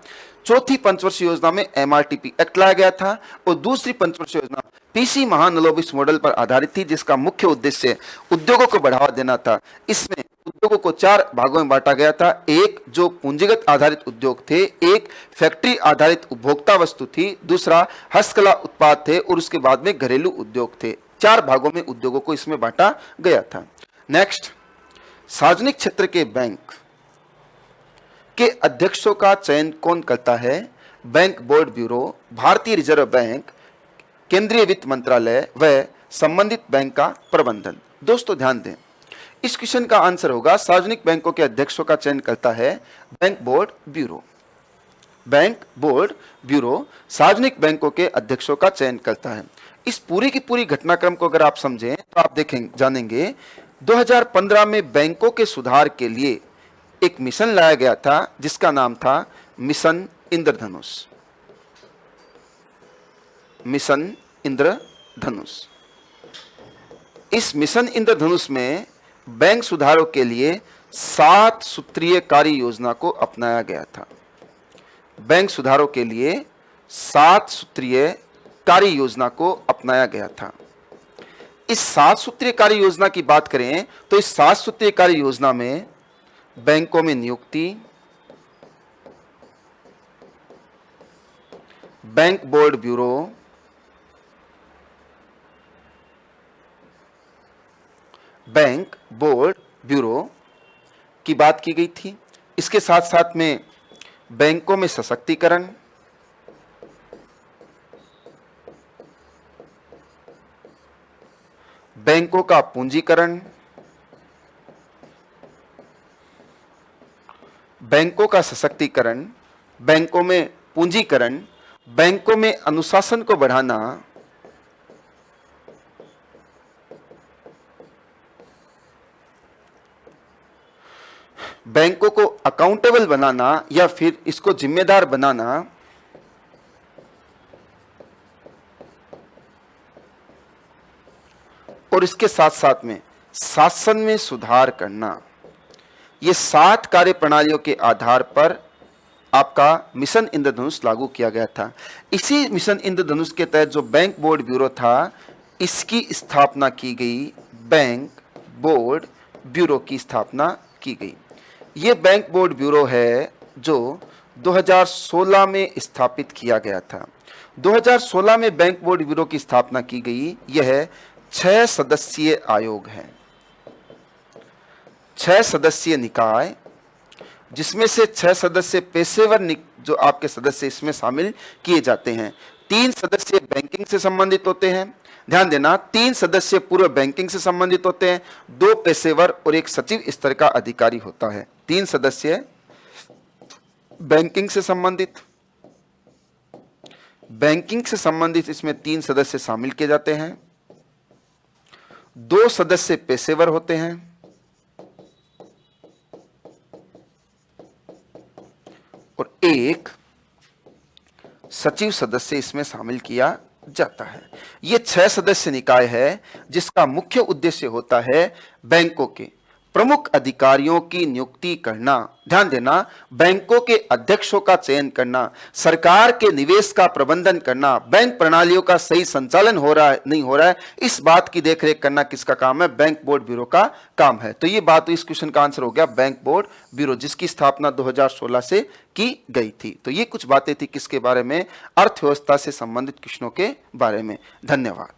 चौथी पंचवर्षीय योजना में एमआरटीपी एक्ट लाया गया था और दूसरी पंचवर्षीय योजना पीसी महानलोबिस मॉडल पर आधारित थी, जिसका मुख्य उद्देश्य उद्योगों को बढ़ावा देना था। इसमें उद्योगों को 4 भागों में बांटा गया था। एक जो पूंजीगत आधारित उद्योग थे, एक फैक्ट्री आधारित उपभोक्ता वस्तु थी, दूसरा हस्तकला उत्पाद थे और उसके बाद में घरेलू उद्योग थे। 4 भागों में उद्योगों को इसमें बांटा गया था। नेक्स्ट, सार्वजनिक क्षेत्र के बैंक के अध्यक्षों का चयन कौन करता है, बैंक बोर्ड ब्यूरो, भारतीय रिजर्व बैंक, केंद्रीय वित्त मंत्रालय व संबंधित बैंक का प्रबंधन। दोस्तों ध्यान दें, इस क्वेश्चन का आंसर होगा सार्वजनिक बैंकों के अध्यक्षों का चयन करता है bank board bureau. Bank board bureau सार्वजनिक बैंकों के अध्यक्षों का चयन करता है। इस पूरी की पूरी घटनाक्रम को अगर आप समझें तो आप जानेंगे 2015 में बैंकों के सुधार के लिए एक मिशन लाया गया था जिसका नाम था मिशन इंद्रधनुष। मिशन इंद्रधनुष। इस मिशन इंद्रधनुष में बैंक सुधारों के लिए 7 सूत्रीय कार्य योजना को अपनाया गया था। बैंक सुधारों के लिए 7 सूत्रीय कार्य योजना को अपनाया गया था। इस 7 सूत्रीय कार्य योजना की बात करें तो इस 7 सूत्रीय कार्य योजना में बैंकों में नियुक्ति, bank board bureau, bank board bureau की बात की गई थी। इसके साथ साथ में बैंकों में सशक्तिकरण, बैंकों का पूंजीकरण, बैंकों का सशक्तिकरण, बैंकों में पूंजीकरण, बैंकों में अनुशासन को बढ़ाना, बैंकों को अकाउंटेबल बनाना या फिर इसको जिम्मेदार बनाना, और इसके साथ साथ में शासन में सुधार करना, ये 7 कार्य प्रणालियों के आधार पर आपका मिशन इंद्रधनुष लागू किया गया था। इसी मिशन इंद्रधनुष के तहत जो बैंक बोर्ड ब्यूरो था, इसकी स्थापना की गई, बैंक बोर्ड ब्यूरो की स्थापना की गई। ये बैंक बोर्ड ब्यूरो है जो 2016 में स्थापित किया गया था। 2016 में बैंक बोर्ड ब्यूरो की स्थापना की गई। यह 6 सदस्यीय आयोग है, 6 सदस्यीय निकाय, जिसमें से 6 सदस्य पेशेवर जो आपके सदस्य इसमें शामिल किए जाते हैं। 3 सदस्य बैंकिंग से संबंधित होते हैं। ध्यान देना, 3 सदस्य पूर्व बैंकिंग से संबंधित होते हैं, 2 पेशेवर और 1 सचिव स्तर का अधिकारी होता है। 3 सदस्य बैंकिंग से संबंधित, बैंकिंग से संबंधित इसमें 3 सदस्य शामिल किए जाते हैं, 2 सदस्य पेशेवर होते हैं और 1 सचिव सदस्य इसमें शामिल किया जाता है। यह 6 सदस्य निकाय है जिसका मुख्य उद्देश्य होता है बैंकों के प्रमुख अधिकारियों की नियुक्ति करना। ध्यान देना, बैंकों के अध्यक्षों का चयन करना, सरकार के निवेश का प्रबंधन करना, बैंक प्रणालियों का सही संचालन हो रहा है नहीं हो रहा है, इस बात की देखरेख करना किसका काम है, बैंक बोर्ड ब्यूरो का काम है। तो ये बात, इस क्वेश्चन का आंसर हो गया बैंक बोर्ड ब्यूरो, जिसकी स्थापना 2016 से की गई थी। तो ये कुछ बातें थी किसके बारे में, अर्थव्यवस्था से संबंधित क्वेश्चनों के बारे में। धन्यवाद।